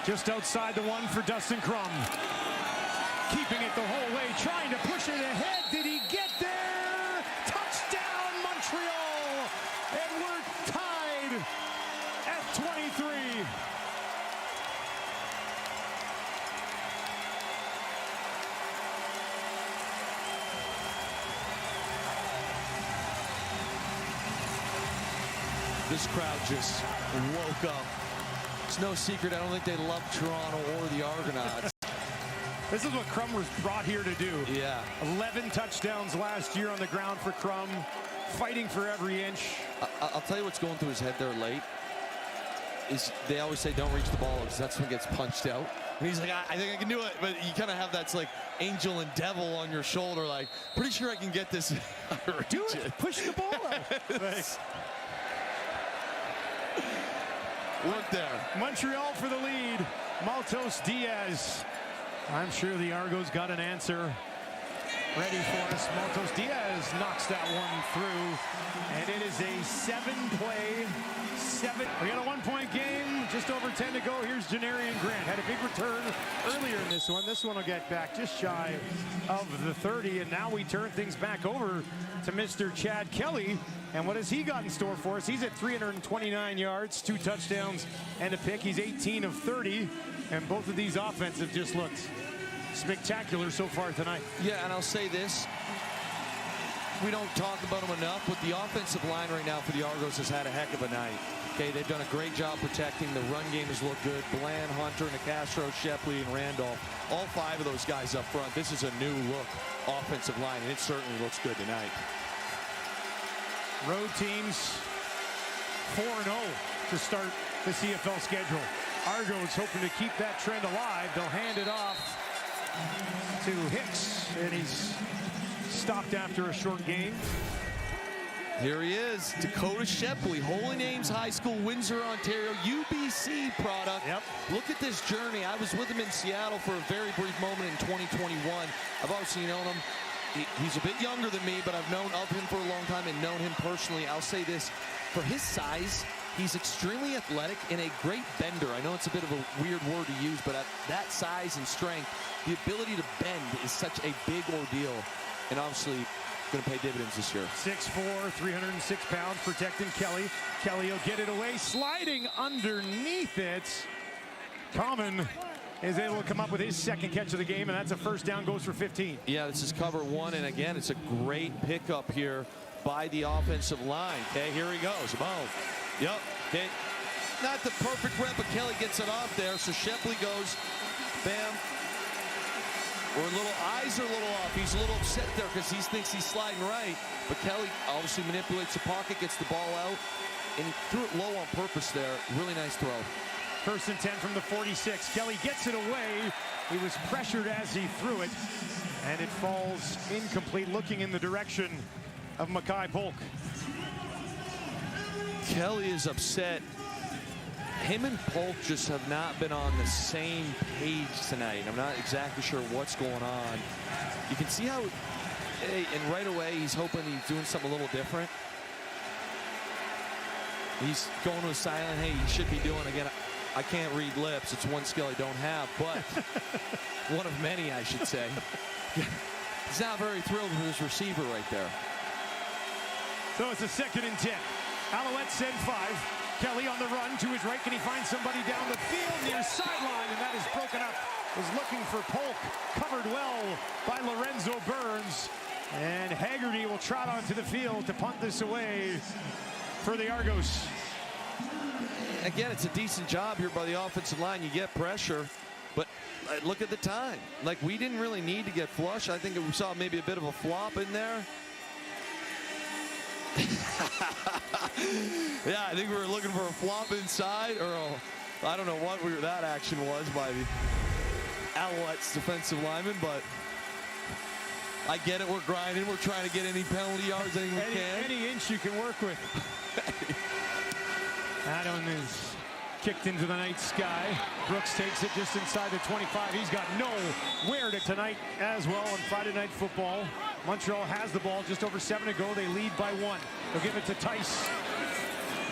Just outside the 1 for Dustin Crum. Keeping it the whole way, trying to push it ahead. Did he get there? Touchdown, Montreal! And we're tied at 23. This crowd just woke up. It's no secret, I don't think they love Toronto or the Argonauts. This is what Crum was brought here to do. Yeah. 11 touchdowns last year on the ground for Crum, fighting for every inch. I'll tell you what's going through his head there late. Is they always say don't reach the ball because that's when it gets punched out. And he's like, I think I can do it. But you kind of have that like angel and devil on your shoulder, like, pretty sure I can get this. Do it. Push the ball out. Look there. Montreal for the lead. Maltos Diaz. I'm sure the Argos got an answer ready for us. Maltos Diaz knocks that one through. And it is a 7-play, we got a 1-point game, just over 10 to go. Here's Janarian Grant. Had a big return earlier in this one. This one will get back just shy of the 30. And now we turn things back over to Mr. Chad Kelly. And what has he got in store for us? He's at 329 yards, 2 touchdowns, and a pick. He's 18 of 30. And both of these offensive just looked spectacular so far tonight. Yeah, and I'll say this. We don't talk about them enough, but the offensive line right now for the Argos has had a heck of a night. Okay, they've done a great job protecting. The run game has looked good. Bland, Hunter, Nicastro, Shepley, and Randolph. All 5 of those guys up front. This is a new look offensive line, and it certainly looks good tonight. Road teams 4-0 to start the CFL schedule. Argos hoping to keep that trend alive. They'll hand it off to Hicks, and he's stopped after a short gain. Here he is, Dakota Shepley, Holy Names High School, Windsor, Ontario, UBC product. Yep. Look at this journey. I was with him in Seattle for a very brief moment in 2021. I've obviously known him. He's a bit younger than me, but I've known of him for a long time and known him personally. I'll say this, for his size, he's extremely athletic and a great bender. I know it's a bit of a weird word to use, but at that size and strength, the ability to bend is such a big ordeal, and obviously going to pay dividends this year. 6'4", 306 pounds, protecting Kelly. Kelly will get it away, sliding underneath it. Common is able to come up with his 2nd catch of the game, and that's a first down, goes for 15. Yeah, this is cover 1, and again, it's a great pickup here by the offensive line. Okay, here he goes. Boom. Yep. Okay. Not the perfect rep, but Kelly gets it off there, so Shepley goes, bam. Eyes are a little off. He's a little upset there because he thinks he's sliding right. But Kelly obviously manipulates the pocket, gets the ball out, and he threw it low on purpose there. Really nice throw. 1st and 10 from the 46. Kelly gets it away. He was pressured as he threw it, and it falls incomplete, looking in the direction of Mackay Polk. Kelly is upset. Him and Polk just have not been on the same page tonight. I'm not exactly sure what's going on. You can see how, and right away he's hoping he's doing something a little different. He's going to a silent, hey, he should be doing, again, I can't read lips. It's one skill I don't have, but one of many, I should say. He's not very thrilled with his receiver right there. So it's a 2nd and 10. Alouettes send 5. Kelly on the run to his right. Can he find somebody down the field near sideline? And that is broken up. Was looking for Polk. Covered well by Lorenzo Burns. And Haggerty will trot onto the field to punt this away for the Argos. Again, it's a decent job here by the offensive line. You get pressure, but look at the time. Like, we didn't really need to get flush. I think we saw maybe a bit of a flop in there. Yeah, I think we were looking for a flop inside, or I don't know what that action was by the Alouettes defensive lineman, but I get it. We're grinding. We're trying to get any penalty yards we can. Any inch you can work with. That one is Kicked into the night sky. Brooks takes it just inside the 25. He's got nowhere to tonight as well on Friday Night Football. Montreal has the ball, just over 7 to go. They lead by 1. They'll give it to Tice.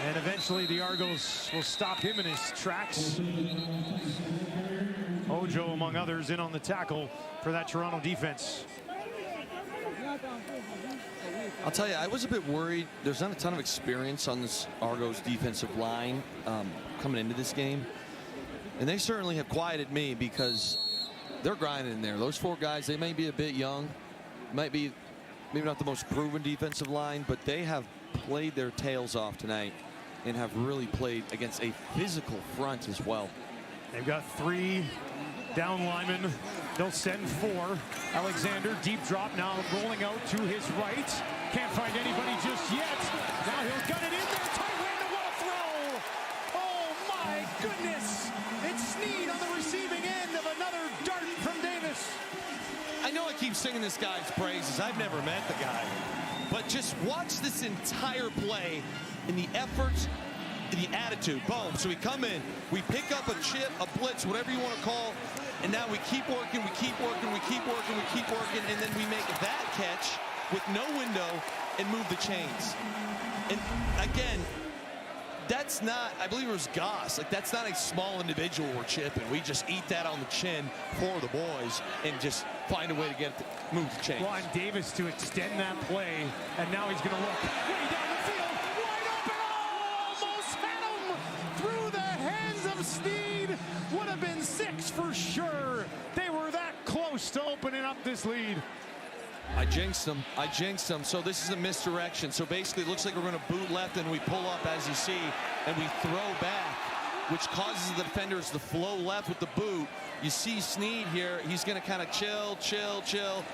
And eventually the Argos will stop him in his tracks. Ojo, among others, in on the tackle for that Toronto defense. I'll tell you, I was a bit worried. There's not a ton of experience on this Argos defensive line coming into this game. And they certainly have quieted me because they're grinding in there. Those 4 guys, they may be a bit young, might be maybe not the most proven defensive line, but they have played their tails off tonight and have really played against a physical front as well. They've got 3 down linemen. They'll send 4. Alexander, deep drop, now rolling out to his right. Can't find anybody just yet. Now he'll gun it in there. Tight end, what a throw! Oh my goodness! It's Sneed on the receiving end of another dart from Davis. I know I keep singing this guy's praises. I've never met the guy. But just watch this entire play in the efforts, the attitude. Boom. So we come in, we pick up a chip, a blitz, whatever you want to call, and now we keep working, we keep working, we keep working, we keep working, and then we make that catch with no window and move the chains. And again, that's not, I believe it was Goss, like that's not a small individual we're chipping. We just eat that on the chin for the boys and just find a way to get it to move the chains. Well, and Davis to extend that play, and now he's going to look way down the field, wide open, almost had him through the hands of Sneed. Would have been 6 for sure. They were that close to opening up this lead. I jinxed them. I jinxed them. So this is a misdirection. So basically it looks like we're going to boot left and we pull up, as you see, and we throw back, which causes the defenders to flow left with the boot. You see Sneed here. He's going to kind of chill.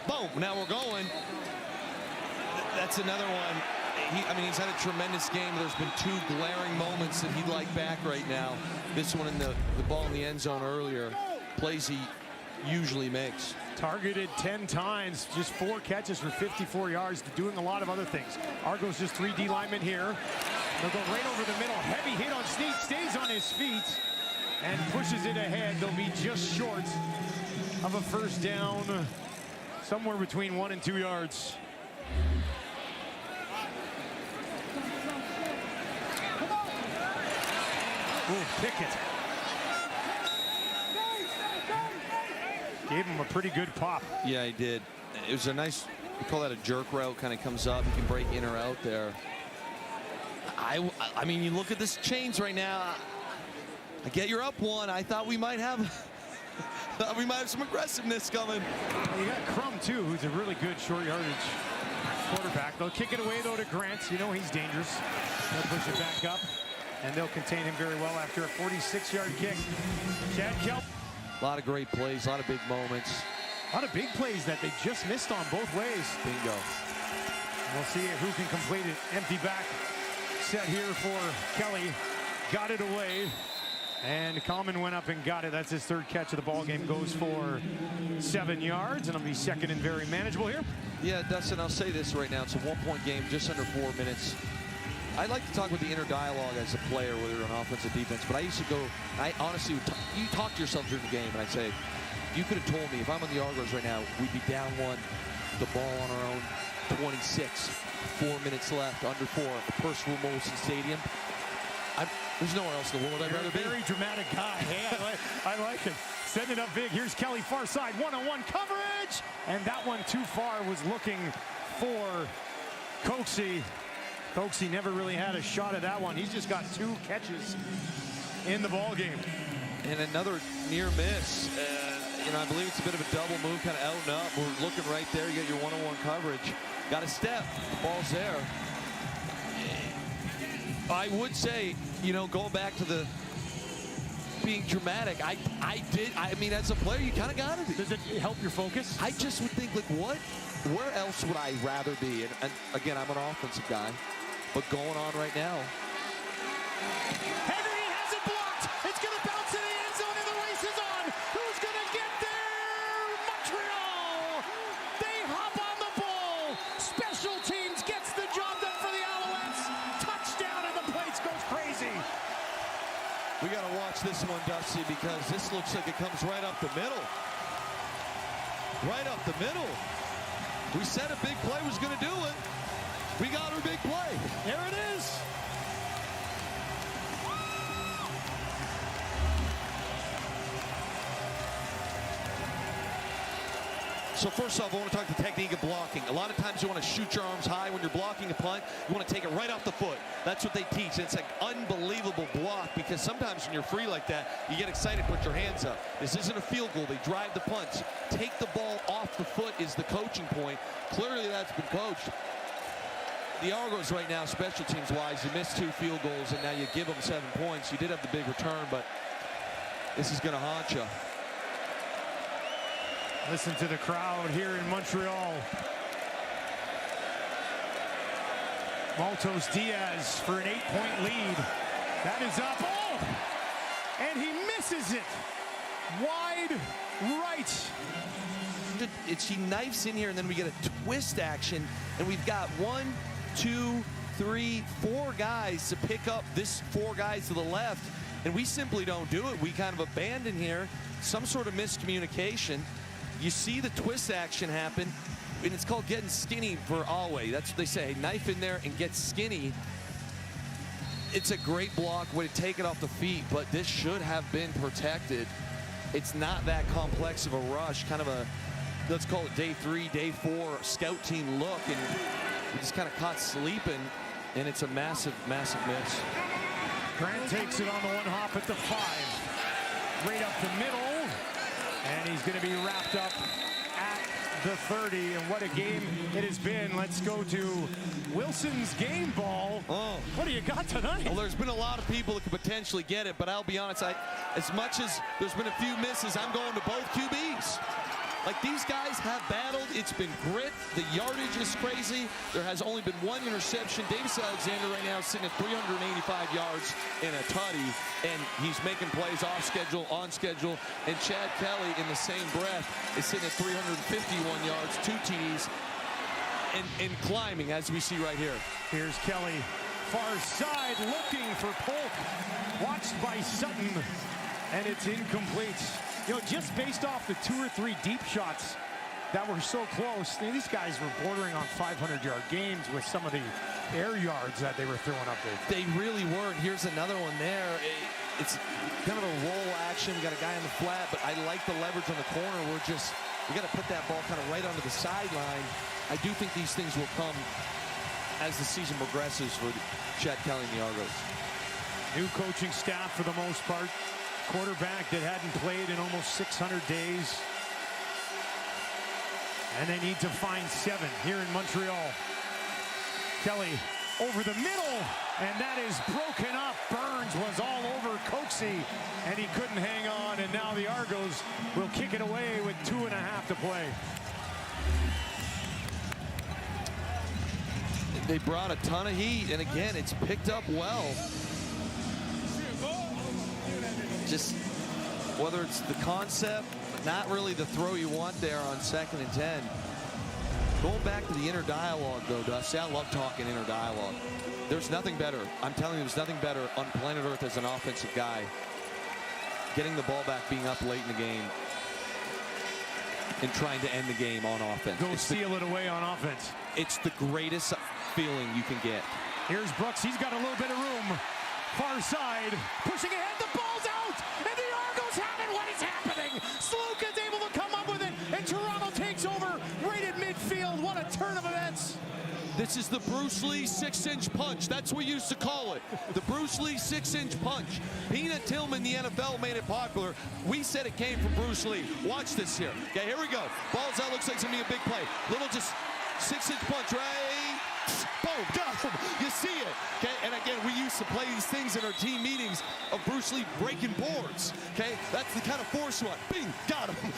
Boom. Now we're going. That's another one. He's had a tremendous game. There's been 2 glaring moments that he'd like back right now. This one in the ball in the end zone earlier. Plays he usually makes. Targeted 10 times, just 4 catches for 54 yards, doing a lot of other things. Argos just 3 D linemen here. They'll go right over the middle. Heavy hit on Sneed, stays on his feet and pushes it ahead. They'll be just short of a first down, somewhere between 1 and 2 yards. Ooh, Pickett. Gave him a pretty good pop. Yeah, he did. It was a nice, we call that a jerk route, kind of comes up. You can break in or out there. I mean, you look at this chains right now. I get you're up 1. I thought we might have some aggressiveness coming. Well, you got Crum, too, who's a really good short yardage quarterback. They'll kick it away, though, to Grant. You know he's dangerous. They'll push it back up, and they'll contain him very well after a 46-yard kick. Chad Kelp. A lot of great plays, a lot of big moments. A lot of big plays that they just missed on both ways. Bingo. We'll see who can complete it. Empty back set here for Kelly. Got it away. And Common went up and got it. That's his 3rd catch of the ball game. Goes for 7 yards, and it'll be 2nd and very manageable here. Yeah, Dustin, I'll say this right now. It's a 1-point game, just under 4 minutes. I like to talk with the inner dialogue as a player, whether you're on offense or defense, but I used to go, I honestly would you talk to yourself during the game, and I'd say, you could have told me, if I'm on the Argos right now, we'd be down 1, the ball on our own, 26, 4 minutes left, under 4, at the Percival Molson Stadium. There's nowhere else in the world I'd rather be. Very dramatic guy. Hey, I like it. Send it up big. Here's Kelly, far side, one-on-one coverage, and that one too far. Was looking for Coxie. Coxie never really had a shot at that one. He's just got 2 catches in the ball game. And another near miss. I believe it's a bit of a double move, kind of out and up. We're looking right there. You got your one-on-one coverage. Got a step. The ball's there. I would say, going back to the being dramatic, I mean, as a player, you kind of got to be. Does it help your focus? I just would think, like, where else would I rather be? And again, I'm an offensive guy, but going on right now. Henry has it blocked. It's going to bounce in the end zone, and the race is on. Who's going to get there? Montreal. They hop on the ball. Special teams gets the job done for the Alouettes. Touchdown, and the place goes crazy. We got to this one, Dusty, because this looks like it comes right up the middle. Right up the middle. We said a big play was going to do it. We got our big play. There it is. So first off, I want to talk the technique of blocking. A lot of times you want to shoot your arms high when you're blocking a punt. You want to take it right off the foot. That's what they teach. And it's an unbelievable block because sometimes when you're free like that, you get excited, put your hands up. This isn't a field goal. They drive the punts. Take the ball off the foot is the coaching point. Clearly that's been coached. The Argos right now, special teams wise, you missed 2 field goals and now you give them 7 points. You did have the big return, but this is going to haunt you. Listen to the crowd here in Montreal. Maltos Diaz for an 8-point lead. That is up. Oh! And he misses it. Wide right. She knifes in here, and then we get a twist action, and we've got 1, 2, 3, 4 guys to pick up this 4 guys to the left, and we simply don't do it. We kind of abandon here. Some sort of miscommunication. You see the twist action happen, and it's called getting skinny for Alway. That's what they say. Knife in there and get skinny. It's a great block, way to take it off the feet, but this should have been protected. It's not that complex of a rush, kind of a, let's call it day 3, day 4 scout team look, and we just kind of caught sleeping, and it's a massive, massive miss. Grant takes it on the one hop at the 5. Right up the middle. And he's going to be wrapped up at the 30. And what a game it has been. Let's go to Wilson's game ball. Oh. What do you got tonight? Well, there's been a lot of people that could potentially get it, but I'll be honest, as much as there's been a few misses, I'm going to both QBs. Like, these guys have battled. It's been grit. The yardage is crazy. There has only been 1 interception. Davis Alexander right now is sitting at 385 yards in a tutty, and he's making plays off schedule, on schedule. And Chad Kelly, in the same breath, is sitting at 351 yards, 2 TDs, and climbing, as we see right here. Here's Kelly, far side, looking for Polk. Watched by Sutton, and it's incomplete. You know, just based off the 2 or 3 deep shots that were so close, these guys were bordering on 500-yard games with some of the air yards that they were throwing up there. They really were. Here's another one there. It's kind of a roll action. We got a guy on the flat, but I like the leverage on the corner. We got to put that ball kind of right onto the sideline. I do think these things will come as the season progresses for Chad Kelly and the Argos. New coaching staff for the most part. Quarterback that hadn't played in almost 600 days. And they need to find 7 here in Montreal. Kelly over the middle, and that is broken up. Burns was all over Coxie, and he couldn't hang on, and now the Argos will kick it away with 2.5 to play. They brought a ton of heat, and again, it's picked up well. Just whether it's the concept, but not really the throw you want there on 2nd and 10. Going back to the inner dialogue, though, Dusty, I love talking inner dialogue. There's nothing better. I'm telling you, there's nothing better on planet Earth as an offensive guy. Getting the ball back, being up late in the game, and trying to end the game on offense. Go seal it away on offense. It's the greatest feeling you can get. Here's Brooks. He's got a little bit of room. Far side, pushing ahead. The ball's out, and the Argos have it. What is happening? Slook is able to come up with it, and Toronto takes over right at midfield. What a turn of events. This is the Bruce Lee 6-inch punch. That's what we used to call it. The Bruce Lee 6-inch punch. Peanut Tillman, the NFL, made it popular. We said it came from Bruce Lee. Watch this here. Okay, here we go. Ball's out. Looks like it's going to be a big play. Little just 6-inch punch, right? Boom, got him. You see it. Okay, and again, we used to play these things in our team meetings of Bruce Lee breaking boards. Okay, that's the kind of force one. Bing, got him.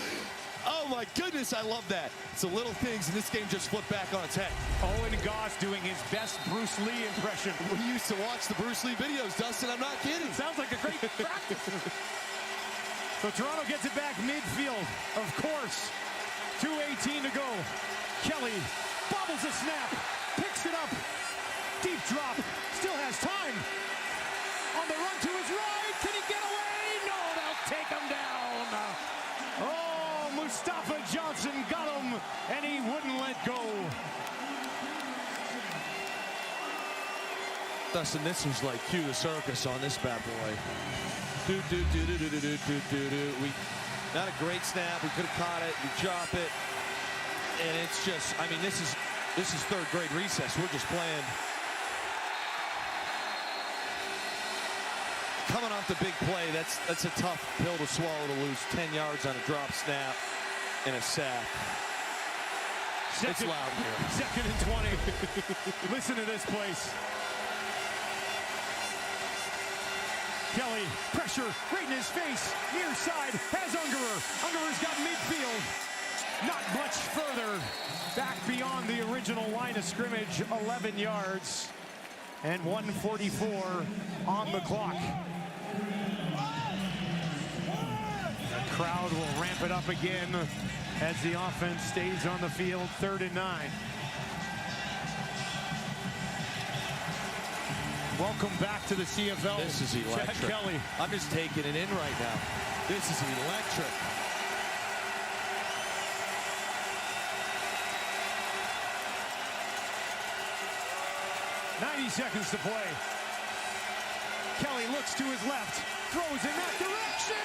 Oh my goodness, I love that. It's the little things, and this game just flipped back on its head. Owen Goss doing his best Bruce Lee impression. We used to watch the Bruce Lee videos, Dustin. I'm not kidding. Sounds like a great practice. So Toronto gets it back midfield, of course. 2:18 to go. Kelly bobbles a snap, picks it up, deep drop, still has time. On the run to his right, can he get away? No, they'll take him down. Oh, Mustafa Johnson got him, and he wouldn't let go. Dustin, this was like cue the circus on this bad boy. Not a great snap. We could have caught it. We drop it, and it's just. I mean, this is third grade recess. We're just playing. Coming off the big play, that's a tough pill to swallow to lose 10 yards on a drop snap and a sack. It's loud here. 2nd and 20. Listen to this place. Kelly, pressure, right in his face, near side, has Ungerer. Ungerer's got midfield. Not much further. Back beyond the original line of scrimmage, 11 yards. And 1:44 on the clock. The crowd will ramp it up again as the offense stays on the field, 3rd and 9. Welcome back to the CFL. This is electric. Chad Kelly. I'm just taking it in right now. This is electric. .90 seconds to play. Kelly looks to his left, throws in that direction.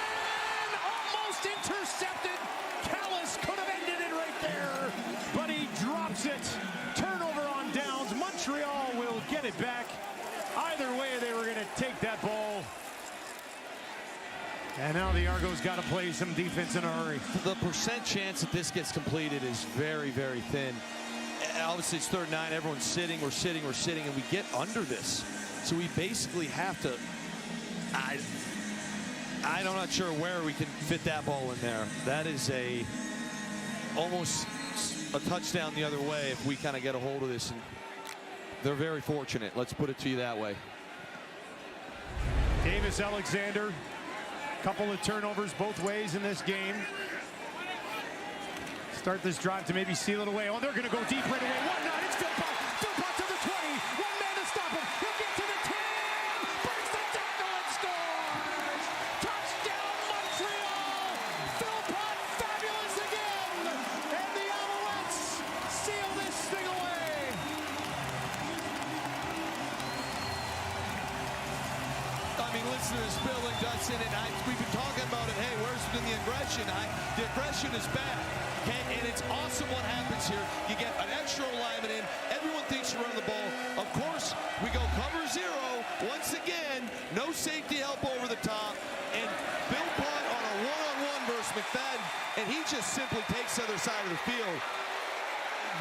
Almost intercepted. Callis could have ended it right there, but he drops it. Turnover on downs. Montreal will get it back. Either way, they were going to take that ball. And now the Argos got to play some defense in a hurry. The percent chance that this gets completed is very, very thin. Obviously, it's 3rd and 9. Everyone's sitting. We're sitting. We're sitting. And we get under this. So we basically have to... I'm not sure where we can fit that ball in there. That is almost a touchdown the other way if we kind of get a hold of this. And they're very fortunate. Let's put it to you that way. Davis Alexander, couple of turnovers both ways in this game. Start this drive to maybe seal it away. Oh, they're going to go deep right away. One not. It's Philpott. Philpott to the 20. One man to stop him. He'll get to the 10. Breaks the tackle and scores. Touchdown Montreal. Philpott fabulous again. And the Alouettes seal this thing away. I mean, listen to this building, Dustin, and we've been talking about it. Hey, where's been the aggression? The aggression is back. Okay, and it's awesome what happens here. You get an extra alignment in. Everyone thinks you run the ball. Of course, we go cover 0. Once again, no safety help over the top. And Philpott on a one-on-one versus McFadden, and he just simply takes the other side of the field.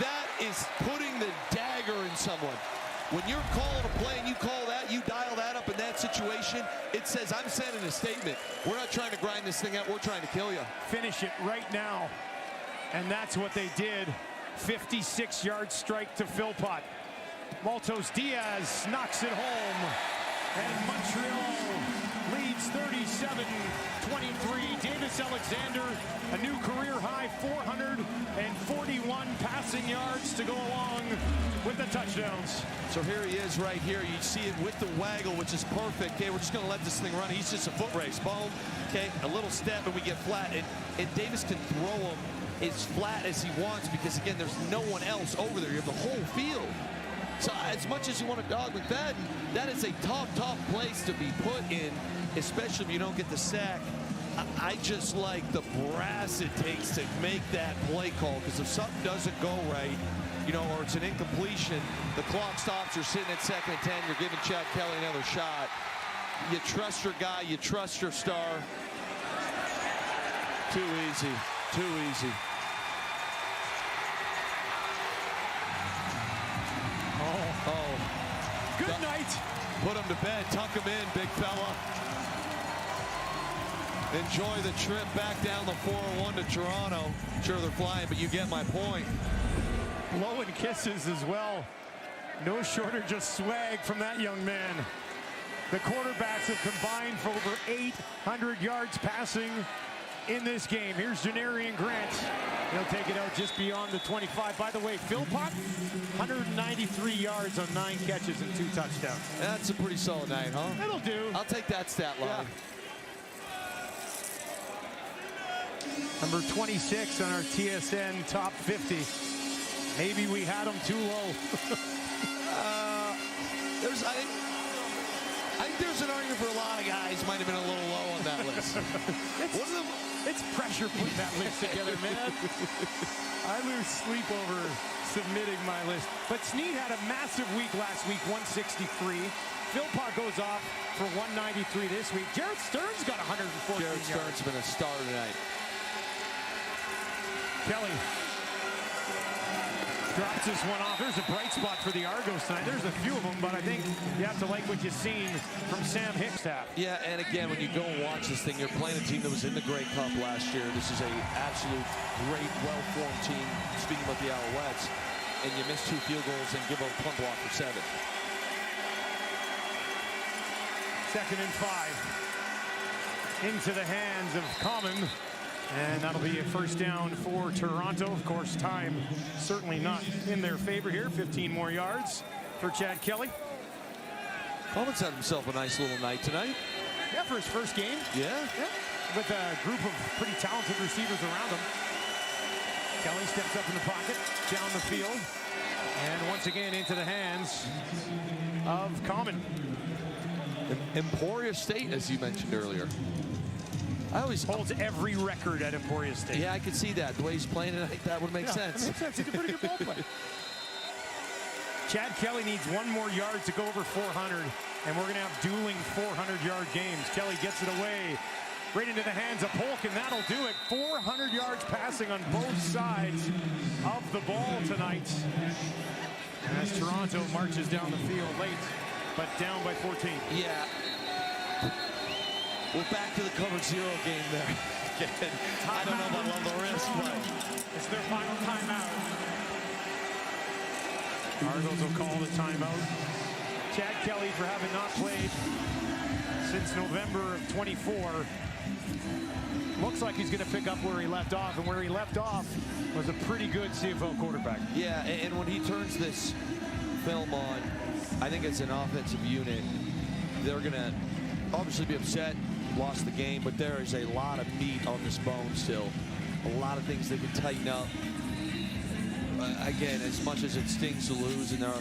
That is putting the dagger in someone. When you're calling a play and you call that, you dial that up in that situation, it says, I'm sending a statement. We're not trying to grind this thing out. We're trying to kill you. Finish it right now. And that's what they did. 56-yard strike to Philpott. Maltos Diaz knocks it home. And Montreal leads 37-23. Davis Alexander, a new career high 441 passing yards to go along with the touchdowns. So here he is right here. You see it with the waggle, which is perfect. Okay, we're just going to let this thing run. He's just a foot race. Boom. Okay, a little step and we get flat. And Davis can throw him as flat as he wants because, again, there's no one else over there. You have the whole field. So as much as you want to dog McFadden, that is a tough place to be put in, especially if you don't get the sack. I just like the brass it takes to make that play call, because if something doesn't go right, you know, or it's an incompletion, the clock stops, you're sitting at 2nd and 10, you're giving Chad Kelly another shot. You trust your guy, you trust your star. Too easy, too easy. Oh. Good night. Put him to bed. Tuck him in, big fella. Enjoy the trip back down the 401 to Toronto. Sure, they're flying, but you get my point. Blowing kisses as well. No shorter, just swag from that young man. The quarterbacks have combined for over 800 yards passing in this game. Here's Janarian Grant. He'll take it out just beyond the 25. By the way, Philpott, 193 yards on 9 catches and 2 touchdowns. That's a pretty solid night, huh? That'll do. I'll take that stat line. Number 26 on our TSN top 50. Maybe we had him too low. I think there's an argument for a lot of guys might have been a little low on that list. It's pressure putting that list together, man. I lose sleep over submitting my list. But Snead had a massive week last week, 163. Philpott goes off for 193 this week. Jared Stern's got 114 Jared Stern's been a star tonight. Kelly drops this one off. There's a bright spot for the Argos tonight. There's a few of them, but I think you have to like what you've seen from Sam Hickstaff. Yeah, and again, when you go and watch this thing, you're playing a team that was in the Grey Cup last year. This is a absolute great, well-formed team, speaking about the Alouettes, and you miss 2 field goals and give a punt block for 7. 2nd and 5. Into the hands of Common. And that'll be a first down for Toronto. Of course, time certainly not in their favor here. 15 more yards for Chad Kelly. Common's had himself a nice little night tonight. Yeah, for his first game. Yeah. With a group of pretty talented receivers around him. Kelly steps up in the pocket, down the field. And once again into the hands of Common. Emporia State, as you mentioned earlier. I always holds every record at Emporia State. Yeah, I could see that. The way he's playing tonight, that would make sense. That makes sense. He's a pretty good ball player. Chad Kelly needs 1 more yard to go over 400, and we're going to have dueling 400-yard games. Kelly gets it away right into the hands of Polk, and that'll do it. 400 yards passing on both sides of the ball tonight. As Toronto marches down the field late, but down by 14. Yeah. We're back to the cover 0 game there. I don't know about all the risk, but it's their final timeout. Argos will call the timeout. Chad Kelly, for having not played since November of 24, looks like he's going to pick up where he left off, and where he left off was a pretty good CFL quarterback. Yeah, and when he turns this film on, I think as an offensive unit, they're going to obviously be upset. Lost the game, but there is a lot of meat on this bone still. A lot of things they can tighten up. Again, as much as it stings to lose, and there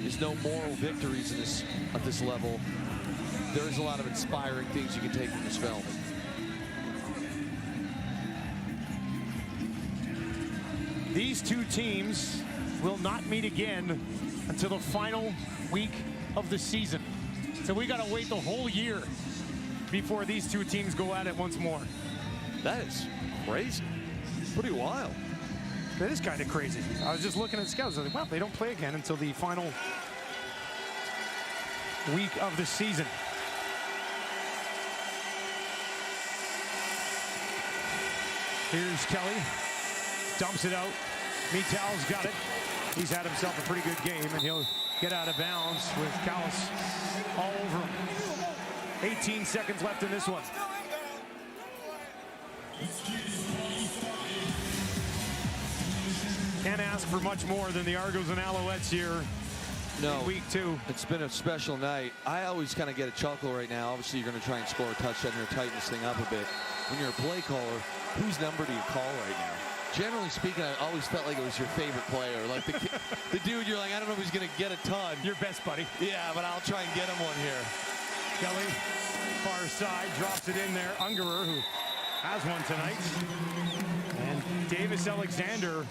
is no moral victories in this at this level, there is a lot of inspiring things you can take from this film. These two teams will not meet again until the final week of the season. So we got to wait the whole year before these two teams go at it once more. That is crazy. Pretty wild. That is kind of crazy. I was just looking at scouts. I was like, wow, they don't play again until the final week of the season. Here's Kelly. Dumps it out. Mital's got it. He's had himself a pretty good game, and he'll get out of bounds with Callis all over him. 18 seconds left in this one. Can't ask for much more than the Argos and Alouettes here. No, week 2. It's been a special night. I always kind of get a chuckle right now. Obviously, you're going to try and score a touchdown here, tighten this thing up a bit. When you're a play caller, whose number do you call right now? Generally speaking, I always felt like it was your favorite player. Like the dude, you're like, I don't know if he's going to get a ton. Your best buddy. Yeah, but I'll try and get him one here. Kelly, far side, drops it in there. Ungerer, who has one tonight. And Davis Alexander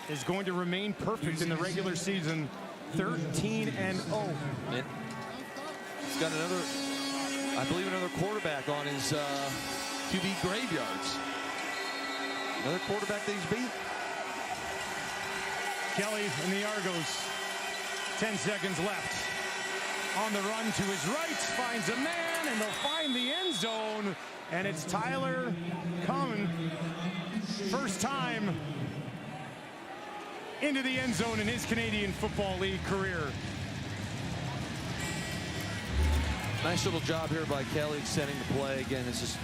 is going to remain perfect in the regular season. 13-0. He's got another, I believe, another quarterback on his QB graveyards. Another quarterback that he's beat. Kelly and the Argos. 10 seconds left. On the run to his right, finds a man, and they'll find the end zone. And it's Tyler Common. First time into the end zone in his Canadian Football League career. Nice little job here by Kelly extending the play. Again, this is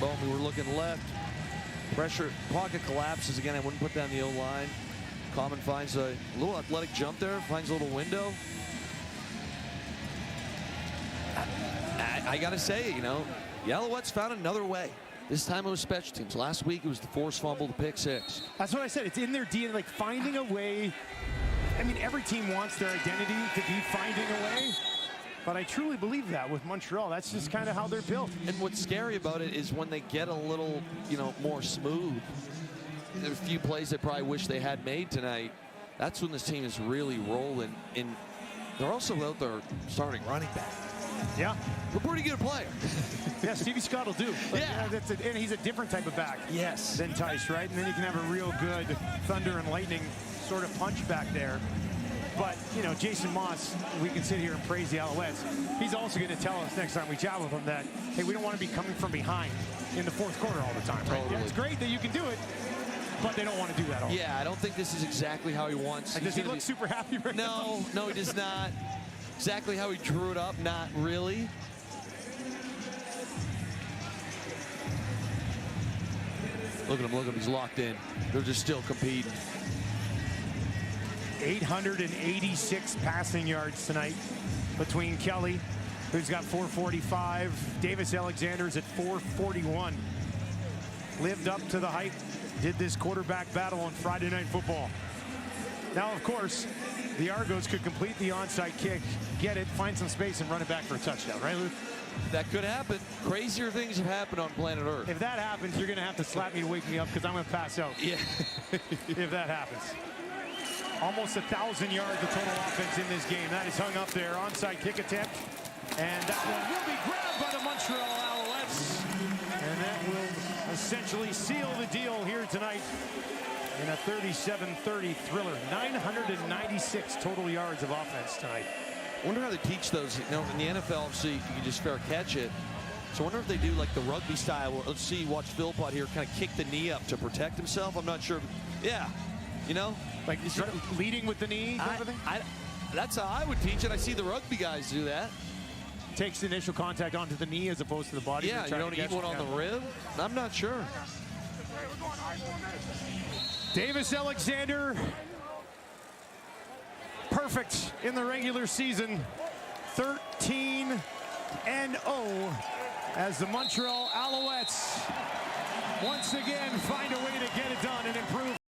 Bowman. We're looking left. Pressure, pocket collapses again. I wouldn't put down the O-line. Common finds a little athletic jump there, finds a little window. I got to say, you know, the Alouettes found another way. This time it was special teams. Last week it was the forced fumble, the pick six. That's what I said. It's in their DNA, like finding a way. I mean, every team wants their identity to be finding a way. But I truly believe that with Montreal. That's just kind of how they're built. And what's scary about it is when they get a little, more smooth. There are a few plays they probably wish they had made tonight. That's when this team is really rolling. And they're also out there starting running back. Yeah. A pretty good player. Yeah, Stevie Scott will do. But yeah. And he's a different type of back. Yes. Than Tice, right? And then you can have a real good thunder and lightning sort of punch back there. But, Jason Moss, we can sit here and praise the Alouettes. He's also going to tell us next time we chat with him that, hey, we don't want to be coming from behind in the fourth quarter all the time, right? Totally. Yeah, it's great that you can do it, but they don't want to do that all the time. Yeah, I don't think this is exactly how he wants. Does he look super happy right now? No, he does not. Exactly how he drew it up, not really. Look at him, he's locked in. They're just still competing. 886 passing yards tonight between Kelly, who's got 445. Davis Alexander's at 441. Lived up to the hype. Did this quarterback battle on Friday Night Football. Now, of course, the Argos could complete the onside kick, get it, find some space, and run it back for a touchdown, right, Luke? That could happen. Crazier things have happened on planet Earth. If that happens, you're going to have to slap me to wake me up because I'm going to pass out. Yeah. If that happens. Almost 1,000 yards of total offense in this game. That is hung up there. Onside kick attempt. And that one will be grabbed by the Montreal Alouettes. And that will essentially seal the deal here tonight in a 37-30 thriller. 996 total yards of offense tonight. I wonder how they teach those. In the NFL, obviously, you can just fair catch it. So I wonder if they do like the rugby style. Let's see, watch Philpott here kind of kick the knee up to protect himself. I'm not sure. Yeah, like leading with the knee kind of thing? That's how I would teach it. I see the rugby guys do that. Takes initial contact onto the knee as opposed to the body. Yeah, you don't eat one on the rib? I'm not sure. Davis Alexander, perfect in the regular season. 13-0 as the Montreal Alouettes once again find a way to get it done and improve.